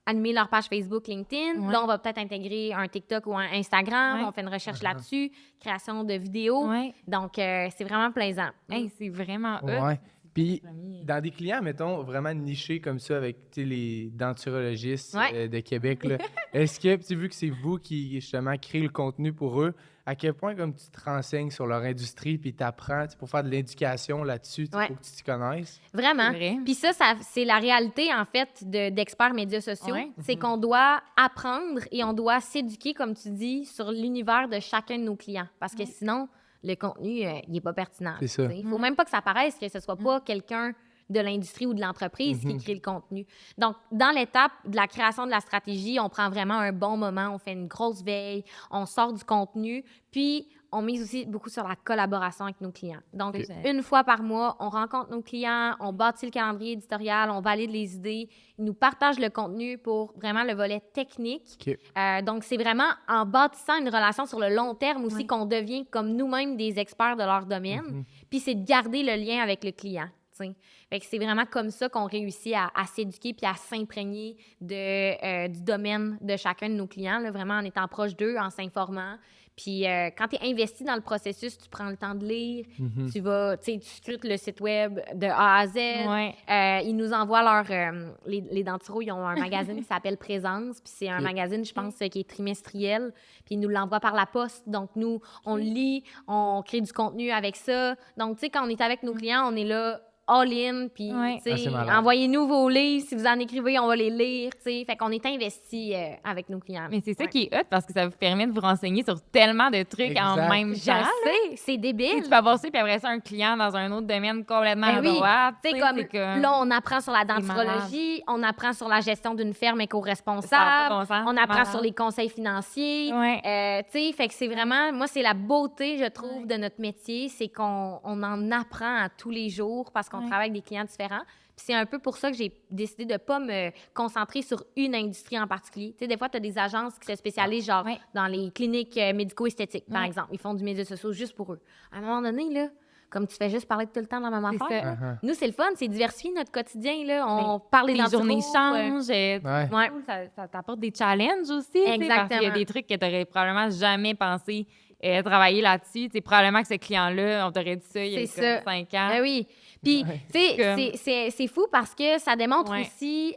animer leur page Facebook, LinkedIn. Là, on va peut-être intégrer un TikTok ou un Instagram. On fait une recherche là-dessus, création de vidéos. Donc, c'est vraiment plaisant. Hey, c'est vraiment Puis, dans des clients, mettons, vraiment nichés comme ça, avec les denturologistes de Québec, là, est-ce que, vu que c'est vous qui, justement, créez le contenu pour eux, à quel point, comme tu te renseignes sur leur industrie puis tu apprends pour faire de l'éducation là-dessus, pour que tu t'y connaisses? Vraiment. Puis ça, c'est la réalité, en fait, d'experts médias sociaux. C'est qu'on doit apprendre et on doit s'éduquer, comme tu dis, sur l'univers de chacun de nos clients. Parce que sinon, le contenu, il n'est pas pertinent. C'est ça. Il ne faut même pas que ça paraisse que ce ne soit pas quelqu'un de l'industrie ou de l'entreprise qui crée le contenu. Donc, dans l'étape de la création de la stratégie, on prend vraiment un bon moment, on fait une grosse veille, on sort du contenu, puis on mise aussi beaucoup sur la collaboration avec nos clients. Donc, une fois par mois, on rencontre nos clients, on bâtit le calendrier éditorial, on valide les idées, ils nous partagent le contenu pour vraiment le volet technique. Donc, c'est vraiment en bâtissant une relation sur le long terme aussi qu'on devient comme nous-mêmes des experts de leur domaine. Puis, c'est de garder le lien avec le client. Fait que c'est vraiment comme ça qu'on réussit à s'éduquer puis à s'imprégner du domaine de chacun de nos clients, là, vraiment en étant proche d'eux, en s'informant. Puis quand tu es investi dans le processus, tu prends le temps de lire, tu scrutes le site web de A à Z. Ils nous envoient les denturos, ils ont un magazine qui s'appelle Présence, puis c'est un magazine, je pense, qui est trimestriel, puis ils nous l'envoient par la poste. Donc, nous, on le lit, on crée du contenu avec ça. Donc, tu sais, quand on est avec nos clients, on est là all-in, puis envoyez-nous vos livres, si vous en écrivez, on va les lire, tu sais. Fait qu'on est investi avec nos clients. Mais c'est ça qui est hot, parce que ça vous permet de vous renseigner sur tellement de trucs en même temps. Je sais, c'est débile. Tu peux avoir ça, puis après ça, un client dans un autre domaine complètement à droite. Tu sais, comme là, on apprend sur la denturologie, on apprend sur la gestion d'une ferme éco-responsable, on apprend sur les conseils financiers. Tu sais, fait que c'est vraiment, moi, c'est la beauté, je trouve, de notre métier, c'est qu'on en apprend à tous les jours, parce qu'on travaille avec des clients différents. Puis c'est un peu pour ça que j'ai décidé de ne pas me concentrer sur une industrie en particulier. Tu sais, des fois, tu as des agences qui se spécialisent, genre, dans les cliniques médico-esthétiques, par exemple. Ils font du médias sociaux juste pour eux. À un moment donné, là, comme tu fais juste parler tout le temps de la même affaire, nous, c'est le fun, c'est diversifier notre quotidien, là. On parle des journées changent. Ça t'apporte des challenges aussi. Exactement. Parce qu'il y a des trucs que tu n'aurais probablement jamais pensé travailler là-dessus. Tu sais, probablement que ce client-là, on t'aurait dit ça il y a 5 ans. Ben oui. Puis, tu sais, c'est fou parce que ça démontre aussi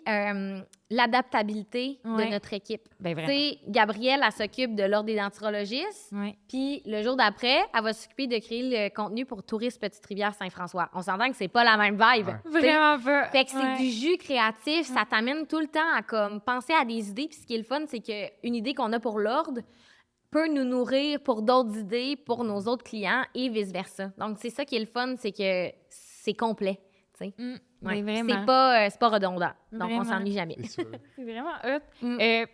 l'adaptabilité de notre équipe. Ben, tu sais, Gabrielle, elle s'occupe de l'Ordre des denturologistes. Puis, le jour d'après, elle va s'occuper de créer le contenu pour Tourisme Petite-Rivière Saint-François. On s'entend que c'est pas la même vibe. Vraiment pas. Fait que c'est du jus créatif. Ça t'amène tout le temps à comme penser à des idées. Puis, ce qui est le fun, c'est qu'une idée qu'on a pour l'Ordre peut nous nourrir pour d'autres idées pour nos autres clients et vice-versa. Donc, c'est ça qui est le fun, c'est que c'est complet. tu sais. Ouais, vraiment. C'est pas redondant. Donc, Vraiment. on s'ennuie jamais. C'est sûr. C'est vraiment hot.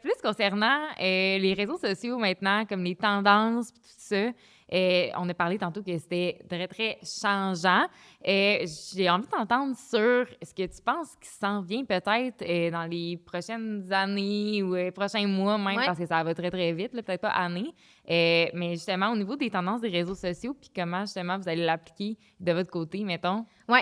Plus concernant les réseaux sociaux maintenant, comme les tendances, tout ça, on a parlé tantôt que c'était très, très changeant. J'ai envie de t'entendre sur ce que tu penses qui s'en vient peut-être dans les prochaines années ou prochains mois même, parce que ça va très, très vite, là, peut-être pas années. Mais justement, au niveau des tendances des réseaux sociaux, puis comment justement vous allez l'appliquer de votre côté, mettons. Oui.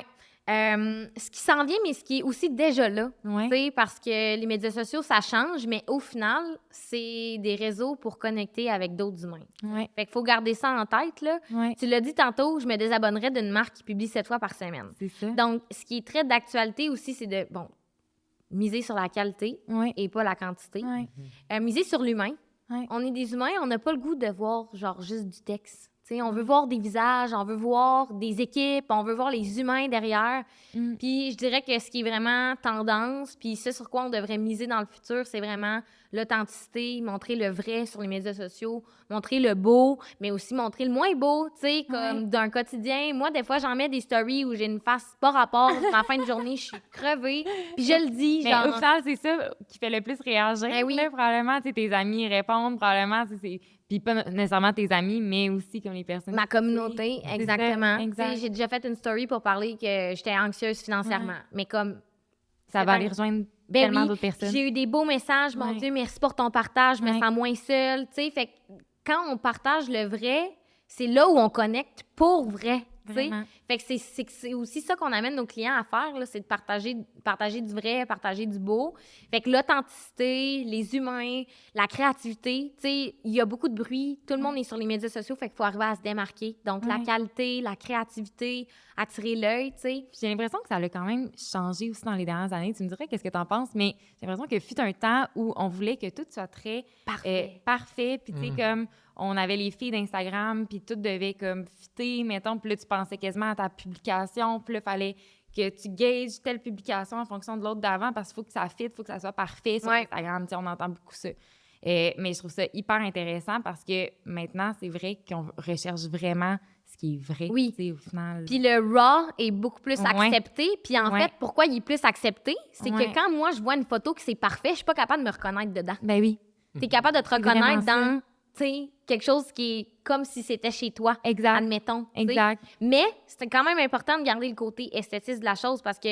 Ce qui s'en vient, mais ce qui est aussi déjà là. Ouais. Tu sais, parce que les médias sociaux, ça change, mais au final, c'est des réseaux pour connecter avec d'autres humains. Ouais. Fait qu'il faut garder ça en tête, là. Ouais. Tu l'as dit tantôt, je me désabonnerais d'une marque qui publie 7 fois par semaine. C'est ça. Donc, ce qui est très d'actualité aussi, c'est de, miser sur la qualité Ouais. et pas la quantité. Ouais. Miser sur l'humain. Ouais. On est des humains, on n'a pas le goût de voir, genre, juste du texte. T'sais, on veut voir des visages, on veut voir des équipes, on veut voir les humains derrière. Puis je dirais que ce qui est vraiment tendance, puis ce sur quoi on devrait miser dans le futur, c'est vraiment l'authenticité, montrer le vrai sur les médias sociaux, montrer le beau, mais aussi montrer le moins beau, tu sais, comme d'un quotidien. Moi, des fois, j'en mets des stories où j'ai une face pas rapport. À la fin de journée, je suis crevée, puis je le dis. Mais au final, c'est ça qui fait le plus réagir. Ben oui. Là, probablement, tu sais, tes amis répondent, probablement, c'est... Puis pas nécessairement tes amis, mais aussi comme les personnes. Ma communauté, exactement. Exact. J'ai déjà fait une story pour parler que j'étais anxieuse financièrement, mais comme... Ça va aller rejoindre tellement d'autres personnes. J'ai eu des beaux messages. Mon Dieu, merci pour ton partage. Je me sens moins seule. Tu sais, fait que quand on partage le vrai, c'est là où on connecte pour vrai. Vraiment. Fait que c'est aussi ça qu'on amène nos clients à faire, là, c'est de partager du vrai, partager du beau. Fait que l'authenticité, les humains, la créativité, tu sais, il y a beaucoup de bruit. Tout le monde est sur les médias sociaux, fait qu'il faut arriver à se démarquer. Donc, la qualité, la créativité, attirer l'œil, tu sais. J'ai l'impression que ça a quand même changé aussi dans les dernières années. Tu me dirais qu'est-ce que tu en penses, mais j'ai l'impression que fut un temps où on voulait que tout soit très parfait. Puis, tu sais, comme on avait les filles d'Instagram, puis tout devait comme fitter, mettons. Puis là, tu pensais quasiment à ta publication. Puis là, il fallait que tu gages telle publication en fonction de l'autre d'avant parce qu'il faut que ça fitte, il faut que ça soit parfait sur Instagram. Tu sais, on entend beaucoup ça. Mais je trouve ça hyper intéressant parce que maintenant, c'est vrai qu'on recherche vraiment ce qui est vrai, tu sais, au final. Puis le raw est beaucoup plus accepté. Puis en fait, pourquoi il est plus accepté? C'est que quand moi, je vois une photo que c'est parfait, je suis pas capable de me reconnaître dedans. Ben oui. T'es capable de te reconnaître dans, tu sais, quelque chose qui est comme si c'était chez toi. Exact. Admettons. Exact. T'sais. Mais c'est quand même important de garder le côté esthétique de la chose parce que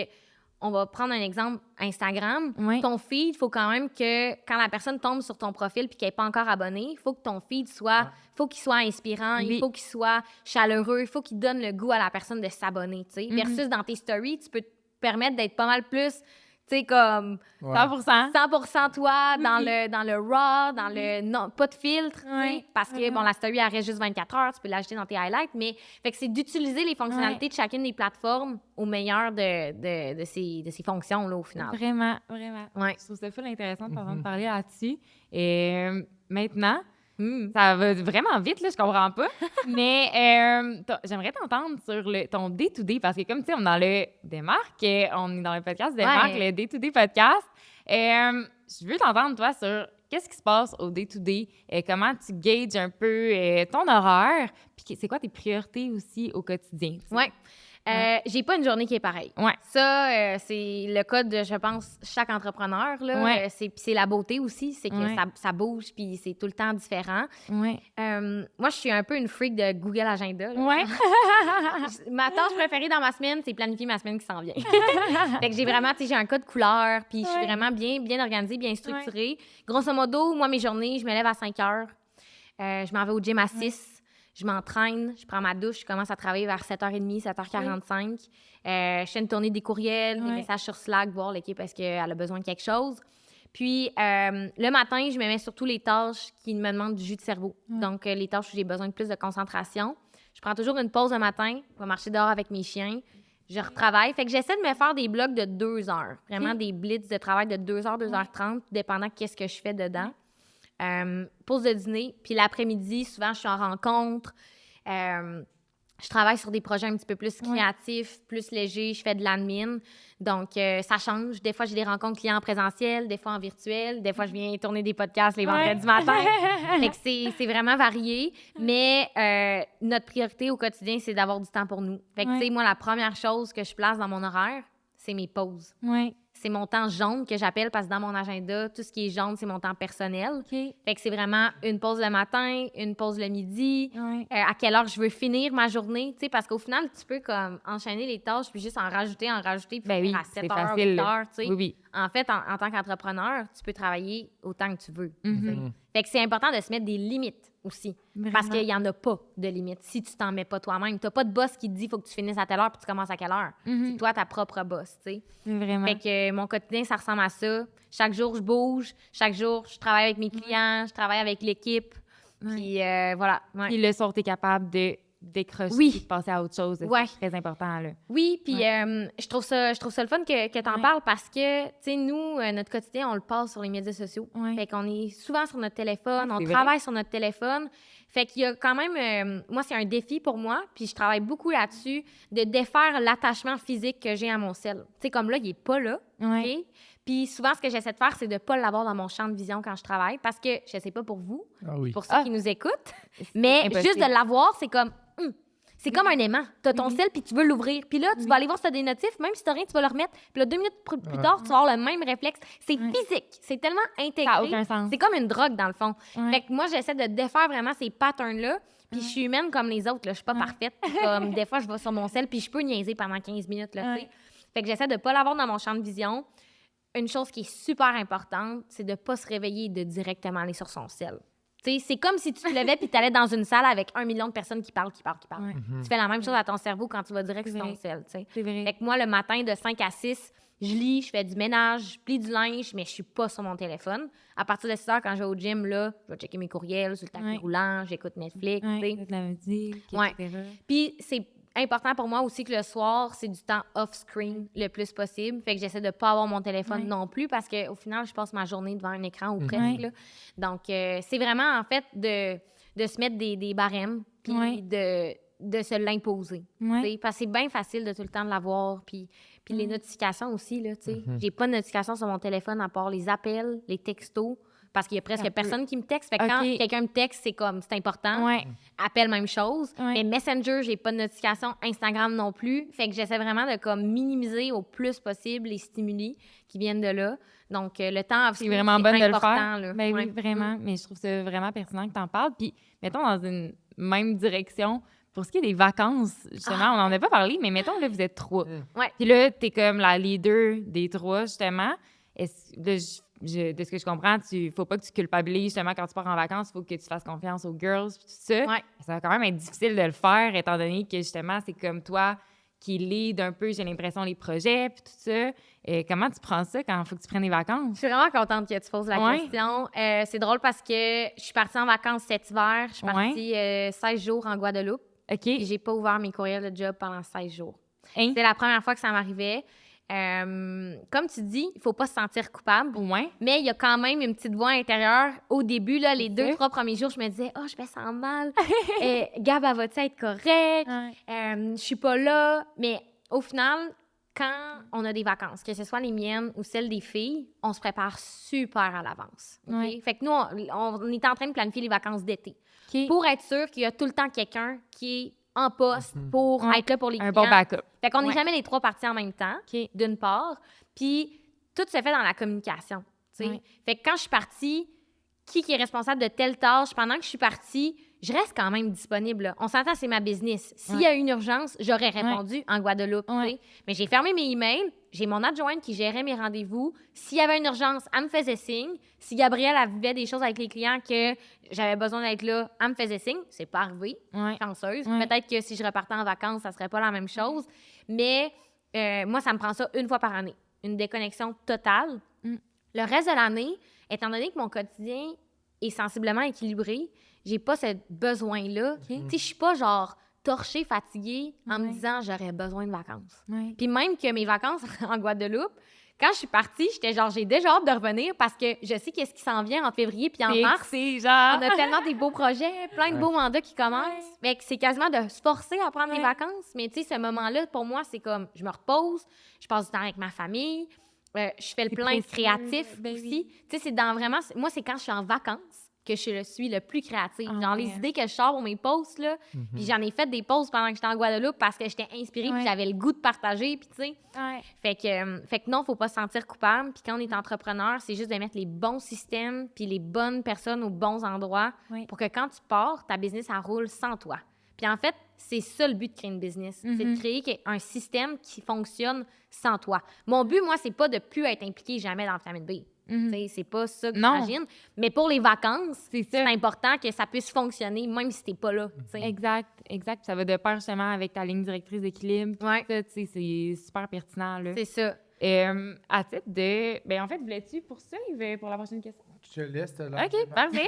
on va prendre un exemple Instagram. Ton feed, il faut quand même que quand la personne tombe sur ton profil puis qu'elle n'est pas encore abonnée, il faut que ton feed soit, faut qu'il soit inspirant, il faut qu'il soit chaleureux, il faut qu'il donne le goût à la personne de s'abonner, tu sais. Versus dans tes stories, tu peux te permettre d'être pas mal plus, tu sais, comme 100% toi, dans le raw, dans le non, pas de filtre, tu sais, parce que, bon, la story, elle reste juste 24 heures, tu peux l'ajouter dans tes highlights, mais fait que c'est d'utiliser les fonctionnalités de chacune des plateformes au meilleur de ces fonctions, là, au final. Vraiment, vraiment. Je trouve ça full intéressant de t'entendre parler là-dessus. Et maintenant, ça va vraiment vite, là, je comprends pas. Mais j'aimerais t'entendre sur ton day-to-day, parce que comme tu sais, on est dans le Démarque, on est dans le podcast Démarque, le day-to-day podcast. Je veux t'entendre, toi, sur qu'est-ce qui se passe au day-to-day, comment tu gages un peu ton horaire, puis c'est quoi tes priorités aussi au quotidien. Oui. J'ai pas une journée qui est pareille. Ça, c'est le cas de, je pense, chaque entrepreneur. Là. C'est la beauté aussi, c'est que ça bouge puis c'est tout le temps différent. Moi, je suis un peu une freak de Google Agenda. Là. Ma tâche préférée dans ma semaine, c'est planifier ma semaine qui s'en vient. Fait que j'ai vraiment, tu sais, j'ai un code couleur puis je suis vraiment bien organisée, bien structurée. Grosso modo, moi, mes journées, je me lève à 5 heures. Je m'en vais au gym à 6. Je m'entraîne, je prends ma douche, je commence à travailler vers 7h30, 7h45. Je fais une tournée des courriels, des messages sur Slack, voir l'équipe est-ce qu'elle a besoin de quelque chose. Puis, le matin, je me mets sur toutes les tâches qui me demandent du jus de cerveau. Donc, les tâches où j'ai besoin de plus de concentration. Je prends toujours une pause le matin, je vais marcher dehors avec mes chiens. Je retravaille. Fait que j'essaie de me faire des blocs de 2 heures. Vraiment des blitz de travail de 2 heures, 2h30, dépendant de qu'est-ce que je fais dedans. Pause de dîner. Puis l'après-midi, souvent, je suis en rencontre. Je travaille sur des projets un petit peu plus créatifs, plus légers. Je fais de l'admin. Donc, ça change. Des fois, j'ai des rencontres clients en présentiel, des fois en virtuel. Des fois, je viens tourner des podcasts les vendredis matin. Fait que c'est vraiment varié. Mais notre priorité au quotidien, c'est d'avoir du temps pour nous. Fait que, tu sais, moi, la première chose que je place dans mon horaire, c'est mes pauses. C'est mon temps jaune que j'appelle parce que dans mon agenda, tout ce qui est jaune, c'est mon temps personnel. Fait que c'est vraiment une pause le matin, une pause le midi, à quelle heure je veux finir ma journée, tu sais, parce qu'au final, tu peux comme enchaîner les tâches puis juste en rajouter, puis finir à 7 heures, 8 heures, tu sais. En fait, en tant qu'entrepreneur, tu peux travailler autant que tu veux. Fait que c'est important de se mettre des limites aussi. Parce qu'il n'y en a pas de limites. Si tu t'en mets pas toi-même, tu n'as pas de boss qui te dit « faut que tu finisses à telle heure puis tu commences à quelle heure ». C'est toi ta propre boss, tu sais. Vraiment. Fait que mon quotidien, ça ressemble à ça. Chaque jour, je bouge. Chaque jour, je travaille avec mes clients. Je travaille avec l'équipe. Puis voilà. Puis le soir, tu es capable de décrocher et de passer à autre chose. C'est très important, là. Oui, puis je trouve ça le fun que tu en parles parce que, tu sais, nous, notre quotidien, on le passe sur les médias sociaux. Fait qu'on est souvent sur notre téléphone, on travaille sur notre téléphone. Fait qu'il y a quand même... moi, c'est un défi pour moi, puis je travaille beaucoup là-dessus, de défaire l'attachement physique que j'ai à mon cell. Tu sais, comme là, il est pas là, OK? Puis souvent, ce que j'essaie de faire, c'est de ne pas l'avoir dans mon champ de vision quand je travaille parce que, je sais pas pour vous, pour ceux qui nous écoutent, mais juste de l'avoir, c'est comme... C'est comme un aimant. Tu as ton cell, puis tu veux l'ouvrir. Puis là, tu vas aller voir si tu as des notifs. Même si tu n'as rien, tu vas le remettre. Puis là, 2 minutes plus tard, tu vas avoir le même réflexe. C'est physique. C'est tellement intégré. Ça n'a aucun sens. C'est comme une drogue, dans le fond. Fait que moi, j'essaie de défaire vraiment ces patterns-là. Puis je suis humaine comme les autres. Là. Je suis pas parfaite. Comme des fois, je vais sur mon cell, puis je peux niaiser pendant 15 minutes. Là, fait que j'essaie de pas l'avoir dans mon champ de vision. Une chose qui est super importante, c'est de ne pas se réveiller et de directement aller sur son cell. T'sais, c'est comme si tu te levais puis tu allais dans une salle avec 1 million de personnes qui parlent. Tu fais la même chose à ton cerveau quand tu vas direct sur ton cell. Fait que moi, le matin, de 5 à 6, je lis, je fais du ménage, je plie du linge, mais je suis pas sur mon téléphone. À partir de 6 heures, quand je vais au gym, là, je vais checker mes courriels sur le tapis roulant, j'écoute Netflix. De la musique, etc. Puis c'est important pour moi aussi que le soir, c'est du temps off-screen le plus possible. Fait que j'essaie de pas avoir mon téléphone non plus parce qu'au final, je passe ma journée devant un écran ou presque. Là. Donc, c'est vraiment, en fait, de se mettre des barèmes puis de se l'imposer. Parce que c'est bien facile de tout le temps de l'avoir. Puis les notifications aussi, là, tu sais. J'ai pas de notifications sur mon téléphone à part les appels, les textos. Parce qu'il y a presque personne qui me texte. Fait que quand quelqu'un me texte, c'est comme, c'est important. Appel, même chose. Mais Messenger, j'ai pas de notification. Instagram non plus. Fait que j'essaie vraiment de comme minimiser au plus possible les stimuli qui viennent de là. Donc, le temps c'est vraiment bon de le faire. Là. Ben oui, vraiment. Mais je trouve ça vraiment pertinent que tu en parles. Puis, mettons dans une même direction, pour ce qui est des vacances, justement, on n'en a pas parlé, mais mettons, là, vous êtes 3. Puis là, t'es comme la leader des 3, justement. De ce que je comprends, il ne faut pas que tu culpabilises justement quand tu pars en vacances, il faut que tu fasses confiance aux girls puis tout ça. Ça va quand même être difficile de le faire étant donné que justement, c'est comme toi qui lead un peu, j'ai l'impression, les projets puis tout ça. Comment tu prends ça quand il faut que tu prennes des vacances? Je suis vraiment contente que tu poses la question. C'est drôle parce que je suis partie en vacances cet hiver. Je suis partie 16 jours en Guadeloupe. Et j'ai pas ouvert mes courriels de job pendant 16 jours. C'était la première fois que ça m'arrivait. Comme tu dis, il faut pas se sentir coupable, mais il y a quand même une petite voix intérieure. Au début, là, les 2-3 premiers jours, je me disais « Oh, je me sens mal. Gab, elle va-tu être correcte? Je suis pas là. » Mais au final, quand on a des vacances, que ce soit les miennes ou celles des filles, on se prépare super à l'avance. Fait que nous, on est en train de planifier les vacances d'été pour être sûr qu'il y a tout le temps quelqu'un qui est en poste pour être là pour les clients. Un bon backup. Fait qu'on n'est jamais les 3 partis en même temps, d'une part. Puis, tout se fait dans la communication. Fait que quand je suis partie, qui est responsable de telle tâche? Pendant que je suis partie, je reste quand même disponible. Là. On s'entend, c'est ma business. S'il y a une urgence, j'aurais répondu en Guadeloupe. Mais j'ai fermé mes emails. J'ai mon adjointe qui gérait mes rendez-vous. S'il y avait une urgence, elle me faisait signe. Si Gabrielle vivait des choses avec les clients que j'avais besoin d'être là, elle me faisait signe. C'est pas arrivé. Chanceuse. Peut-être que si je repartais en vacances, ça serait pas la même chose. Mais moi, ça me prend ça 1 fois par année. Une déconnexion totale. Le reste de l'année, étant donné que mon quotidien est sensiblement équilibré, j'ai pas ce besoin-là. Tu sais, je suis pas genre torchée, fatiguée en me disant j'aurais besoin de vacances. Puis même que mes vacances en Guadeloupe, quand je suis partie, j'étais genre, j'ai déjà hâte de revenir parce que je sais qu'est-ce qui s'en vient en février puis en mars. Genre... On a tellement des beaux projets, plein de beaux mandats qui commencent. Fait que c'est quasiment de se forcer à prendre des vacances. Mais tu sais, ce moment-là, pour moi, c'est comme, je me repose, je passe du temps avec ma famille, je fais le plein créatif aussi. Tu sais, c'est dans vraiment... Moi, c'est quand je suis en vacances que je suis le plus créative. Genre, les idées que je sors pour mes posts, là, puis j'en ai fait des posts pendant que j'étais en Guadeloupe parce que j'étais inspirée puis j'avais le goût de partager, puis tu sais. Fait que non, faut pas se sentir coupable. Puis quand on est entrepreneur, c'est juste de mettre les bons systèmes puis les bonnes personnes aux bons endroits pour que quand tu pars, ta business, elle roule sans toi. Puis en fait, c'est ça le but de créer une business. C'est de créer un système qui fonctionne sans toi. Mon but, moi, c'est pas de plus être impliqué jamais dans Vitamine B. C'est pas ça que j'imagine. Mais pour les vacances, c'est important que ça puisse fonctionner même si t'es pas là. T'sais. Exact. Ça va de pair justement avec ta ligne directrice d'équilibre. Ça, c'est super pertinent. Là. C'est ça. À titre de... Ben en fait, voulais-tu poursuivre pour la prochaine question? Je te laisse te lancer. OK, parfait.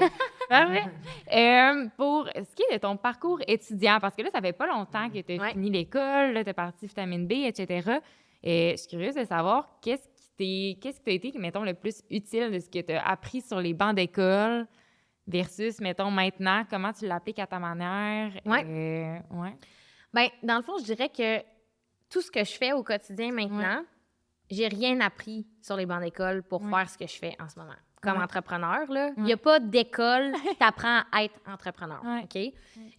Pour ce qui est de ton parcours étudiant, parce que là, ça fait pas longtemps que tu as fini l'école, tu es parti Vitamine B, etc. Je suis curieuse de savoir qu'est-ce qui t'a été, mettons, le plus utile de ce que tu as appris sur les bancs d'école versus, mettons, maintenant, comment tu l'appliques à ta manière? Bien, dans le fond, je dirais que tout ce que je fais au quotidien maintenant, j'ai rien appris sur les bancs d'école pour faire ce que je fais en ce moment. Comme entrepreneur, là, il n'y a pas d'école qui t'apprend à être entrepreneur, OK?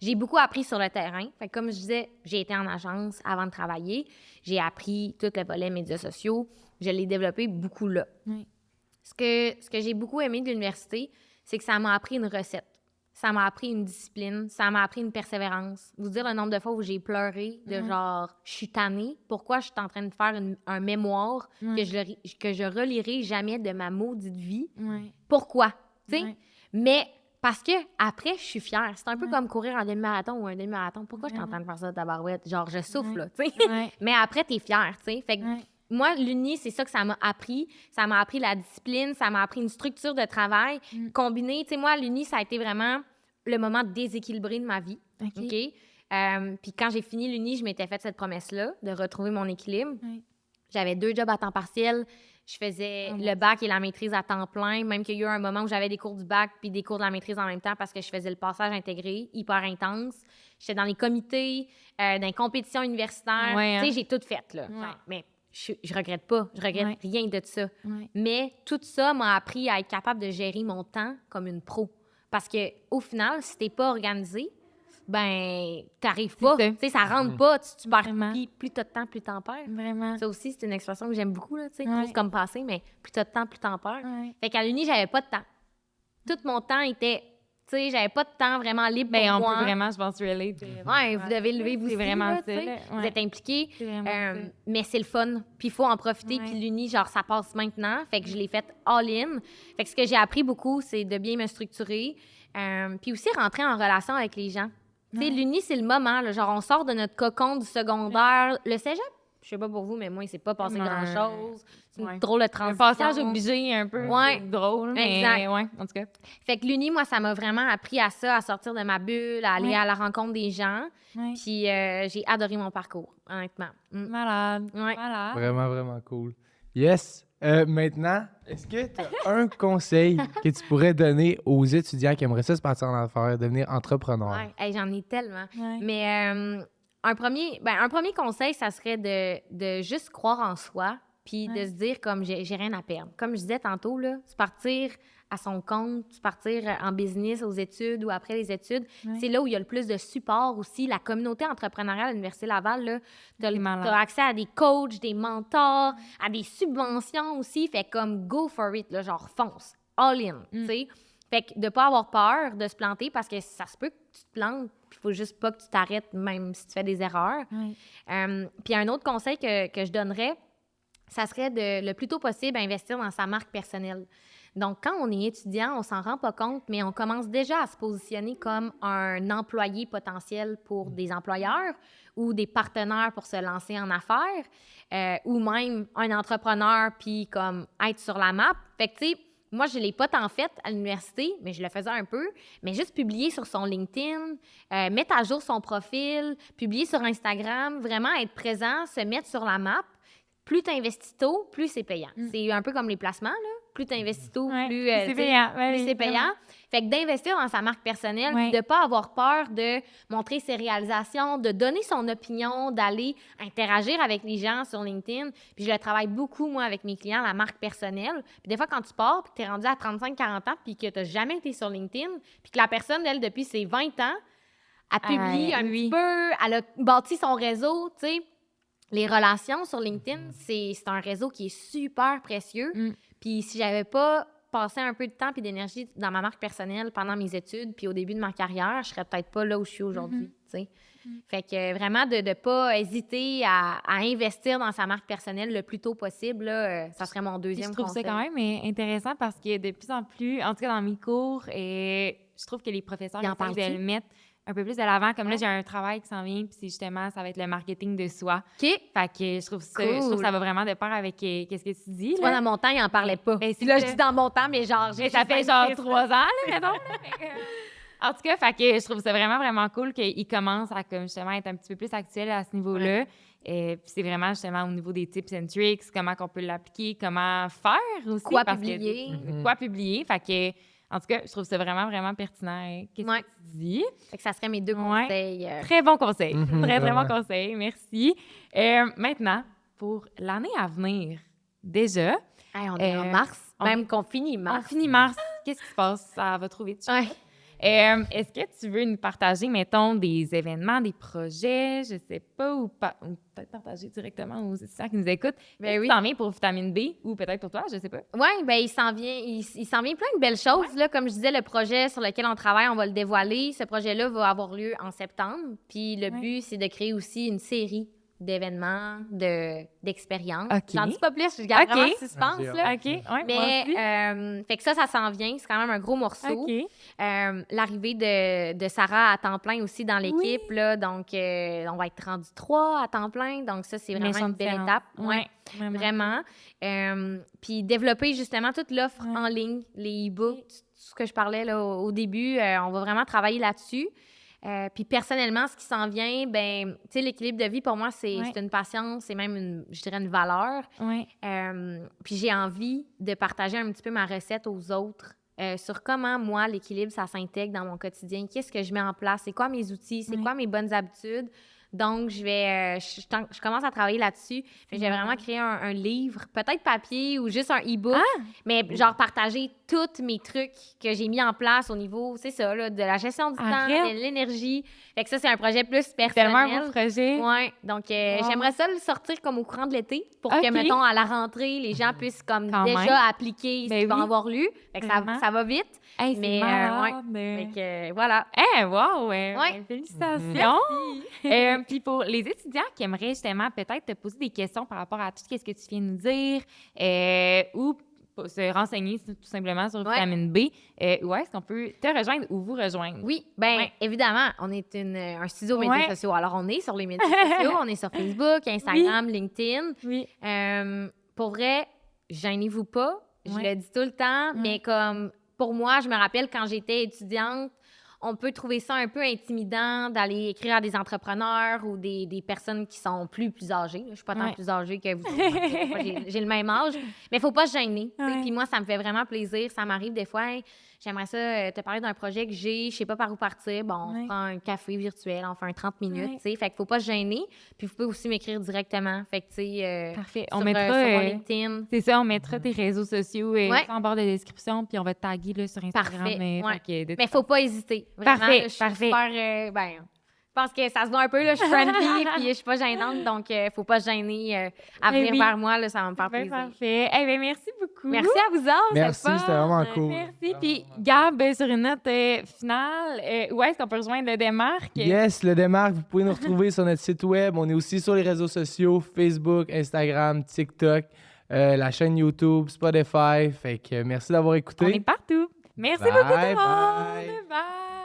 J'ai beaucoup appris sur le terrain. Fait que comme je disais, j'ai été en agence avant de travailler. J'ai appris tout le volet médias sociaux. Je l'ai développé beaucoup là. Ce que j'ai beaucoup aimé de l'université, c'est que ça m'a appris une recette. Ça m'a appris une discipline. Ça m'a appris une persévérance. Vous dire le nombre de fois où j'ai pleuré de genre, je suis tannée. Pourquoi je suis en train de faire un mémoire que je relirai jamais de ma maudite vie? Pourquoi? Tu sais? Mais parce que après, je suis fière. C'est un peu comme courir un demi-marathon ou un demi-marathon. Pourquoi je suis en train de faire ça de tabarouette? Genre, je souffle, là, tu sais? Mais après, t'es fière, tu sais? Fait que moi, l'Uni, c'est ça que ça m'a appris. Ça m'a appris la discipline, ça m'a appris une structure de travail combinée. Tu sais, moi, l'Uni, ça a été vraiment le moment déséquilibré de ma vie. OK? Puis quand j'ai fini l'Uni, je m'étais fait cette promesse-là de retrouver mon équilibre. J'avais 2 jobs à temps partiel. Je faisais le bac et la maîtrise à temps plein, même qu'il y a eu un moment où j'avais des cours du bac puis des cours de la maîtrise en même temps parce que je faisais le passage intégré, hyper intense. J'étais dans les comités, dans les compétitions universitaires. Tu sais, j'ai tout fait, là. Mais je regrette pas. Je regrette rien de ça. Mais tout ça m'a appris à être capable de gérer mon temps comme une pro. Parce qu'au final, si t'es pas organisé, ben t'arrives pas. Tu sais, ça rentre pas. Tu perds. Plus t'as de temps, plus t'en perds. Vraiment. Ça aussi, c'est une expression que j'aime beaucoup, là, tu sais, trouve comme passé, mais plus t'as de temps, plus t'en perds. Fait qu'à l'Uni, j'avais pas de temps. Tout mon temps était... Tu sais, j'avais pas de temps vraiment libre pour moi. On peut vraiment, je pense, relate. Vous devez le vivre aussi, vraiment là, vous êtes impliqués. Mais c'est le fun. Puis il faut en profiter. Puis l'Uni, genre, ça passe maintenant. Fait que je l'ai fait all-in. Fait que ce que j'ai appris beaucoup, c'est de bien me structurer. Puis aussi rentrer en relation avec les gens. Tu sais, l'Uni, c'est le moment. Là, genre, on sort de notre cocon du secondaire. Le cégep, je sais pas pour vous, mais moi, il s'est pas passé grand-chose. C'est une drôle de transition. Un passage obligé, un peu drôle, mais en tout cas. Fait que l'Uni, moi, ça m'a vraiment appris à ça, à sortir de ma bulle, à aller à la rencontre des gens. Puis j'ai adoré mon parcours, honnêtement. Malade. Malade. Vraiment, vraiment cool. Yes! Maintenant, est-ce que tu as un conseil que tu pourrais donner aux étudiants qui aimeraient ça se partir en affaires, devenir entrepreneur? Hey, j'en ai tellement. Mais un premier conseil, ça serait de juste croire en soi puis de se dire comme j'ai rien à perdre. Comme je disais tantôt, là, se partir à son compte, se partir en business, aux études ou après les études, c'est là où il y a le plus de support aussi. La communauté entrepreneuriale à l'Université Laval, tu as accès à des coachs, des mentors, à des subventions aussi. Fait comme go for it, là, genre fonce, all in, tu sais. Fait que de ne pas avoir peur de se planter parce que ça se peut que tu te plantes, puis il faut juste pas que tu t'arrêtes même si tu fais des erreurs. Puis un autre conseil que je donnerais, ça serait de le plus tôt possible investir dans sa marque personnelle. Donc, quand on est étudiant, on s'en rend pas compte, mais on commence déjà à se positionner comme un employé potentiel pour des employeurs ou des partenaires pour se lancer en affaires ou même un entrepreneur puis comme être sur la map. Fait que, tu sais, moi, je ne l'ai pas tant fait à l'université, mais je le faisais un peu. Mais juste publier sur son LinkedIn, mettre à jour son profil, publier sur Instagram, vraiment être présent, se mettre sur la map. plus tu investis tôt, plus c'est payant. C'est un peu comme les placements, là. Plus tu investis tôt, plus c'est payant. plus c'est payant. Fait que d'investir dans sa marque personnelle, puis de ne pas avoir peur de montrer ses réalisations, de donner son opinion, d'aller interagir avec les gens sur LinkedIn. Puis je le travaille beaucoup, moi, avec mes clients, la marque personnelle. Puis des fois, quand tu pars, puis que tu es rendu à 35-40 ans, puis que tu n'as jamais été sur LinkedIn, puis que la personne, elle, depuis ses 20 ans, a publié un petit peu, elle a bâti son réseau, tu sais. Les relations sur LinkedIn, c'est un réseau qui est super précieux. Puis si j'avais pas passé un peu de temps et d'énergie dans ma marque personnelle pendant mes études puis au début de ma carrière, je serais peut-être pas là où je suis aujourd'hui, tu sais. Fait que vraiment, de ne pas hésiter à investir dans sa marque personnelle le plus tôt possible, là, ça serait mon deuxième conseil. Je trouve ça quand même intéressant parce que de plus en plus, en tout cas dans mes cours, je trouve que les professeurs essaient de le mettre un peu plus de l'avant. Comme là, j'ai un travail qui s'en vient, puis c'est justement, ça va être le marketing de soi. OK. Fait que je trouve que ça va vraiment de pair avec qu'est-ce que tu dis. Tu vois, dans mon temps, il n'en parlait pas. Ben, là, je dis dans mon temps, mais genre... ça fait genre 3 ans, là, mettons. En tout cas, fait que je trouve ça vraiment, vraiment cool qu'il commence à comme, justement être un petit peu plus actuel à ce niveau-là. Puis c'est vraiment justement au niveau des tips and tricks, comment on peut l'appliquer, comment faire aussi. Quoi publier. Quoi publier. Fait que... En tout cas, je trouve ça vraiment, vraiment pertinent. Qu'est-ce que tu dis? Fait que ça serait mes 2 conseils. Très bon conseil. Très, très bon conseil. Merci. Maintenant, pour l'année à venir, déjà... on est en mars, même qu'on finit mars. On finit mars. Qu'est-ce qui se passe? Ça va trop vite. Est-ce que tu veux nous partager, mettons, des événements, des projets, je sais pas, ou peut-être partager directement aux étudiants qui nous écoutent? Ben oui. T'en viens pour Vitamine B ou peut-être pour toi, je sais pas. Oui, bien, il s'en vient plein de belles choses. Là, comme je disais, le projet sur lequel on travaille, on va le dévoiler. Ce projet-là va avoir lieu en septembre. Puis le but, c'est de créer aussi une série d'événements, d'expériences. J'en dis pas plus, je garde vraiment le suspense. Là. Mais fait que ça s'en vient. C'est quand même un gros morceau. L'arrivée de Sarah à temps plein aussi dans l'équipe. Là, donc, on va être rendu 3 à temps plein. Donc, ça, c'est vraiment une belle étape. Vraiment. Puis développer justement toute l'offre en ligne, les e-books, tout ce que je parlais là, au début. On va vraiment travailler là-dessus. Puis personnellement, ce qui s'en vient, ben, tu sais, l'équilibre de vie, pour moi, c'est une passion, c'est même, je dirais, une valeur. Puis j'ai envie de partager un petit peu ma recette aux autres sur comment, moi, l'équilibre, ça s'intègre dans mon quotidien. Qu'est-ce que je mets en place? C'est quoi mes outils? C'est quoi mes bonnes habitudes? Donc, je commence à travailler là-dessus. Je vais vraiment créer un livre, peut-être papier ou juste un e-book, mais genre partager tous mes trucs que j'ai mis en place au niveau, c'est ça, là, de la gestion du temps, de l'énergie. Fait que ça, c'est un projet plus personnel. Tellement un beau projet. Oui. Donc, j'aimerais ça le sortir comme au courant de l'été pour que, mettons, à la rentrée, les gens puissent comme déjà appliquer ce qu'ils vont avoir lu. Fait que ça va vite. Hey, mais fait que voilà. Wow! Félicitations! Puis pour les étudiants qui aimeraient justement peut-être te poser des questions par rapport à tout ce que tu viens de nous dire ou se renseigner tout simplement sur Vitamine B, où est-ce qu'on peut te rejoindre ou vous rejoindre? Oui, bien évidemment, on est un studio médias sociaux. Alors, on est sur les médias sociaux, on est sur Facebook, Instagram, LinkedIn. Pour vrai, gênez-vous pas, je le dis tout le temps, mais comme pour moi, je me rappelle quand j'étais étudiante, on peut trouver ça un peu intimidant d'aller écrire à des entrepreneurs ou des personnes qui sont plus âgées. Je ne suis pas tant plus âgée que vous. J'ai le même âge. Mais il ne faut pas se gêner. Puis moi, ça me fait vraiment plaisir. Ça m'arrive des fois, j'aimerais ça te parler d'un projet que j'ai, je ne sais pas par où partir. Bon, on prend un café virtuel, on fait un 30 minutes. Fait qu'il ne faut pas se gêner. Puis vous pouvez aussi m'écrire directement. Fait que, tu sais, parfait. On mettra sur mon LinkedIn. C'est ça, on mettra tes réseaux sociaux en bord de description, puis on va te taguer là, sur Instagram. Parfait. Mais il ne faut pas hésiter. Vraiment, parfait. Je suis super, je pense que ça se voit un peu, là, je suis friendly, puis je suis pas gênante, donc faut pas se gêner à venir vers moi, là, ça va me faire plaisir. Parfait. Merci beaucoup. Merci à vous autres. Merci, c'était vraiment cool. Merci. Puis Gab, sur une note finale, où est-ce qu'on peut rejoindre le Démarque? Yes, le Démarque, vous pouvez nous retrouver sur notre site web. On est aussi sur les réseaux sociaux, Facebook, Instagram, TikTok, la chaîne YouTube, Spotify. Fait que merci d'avoir écouté. On est partout. Merci beaucoup tout le monde. Bye.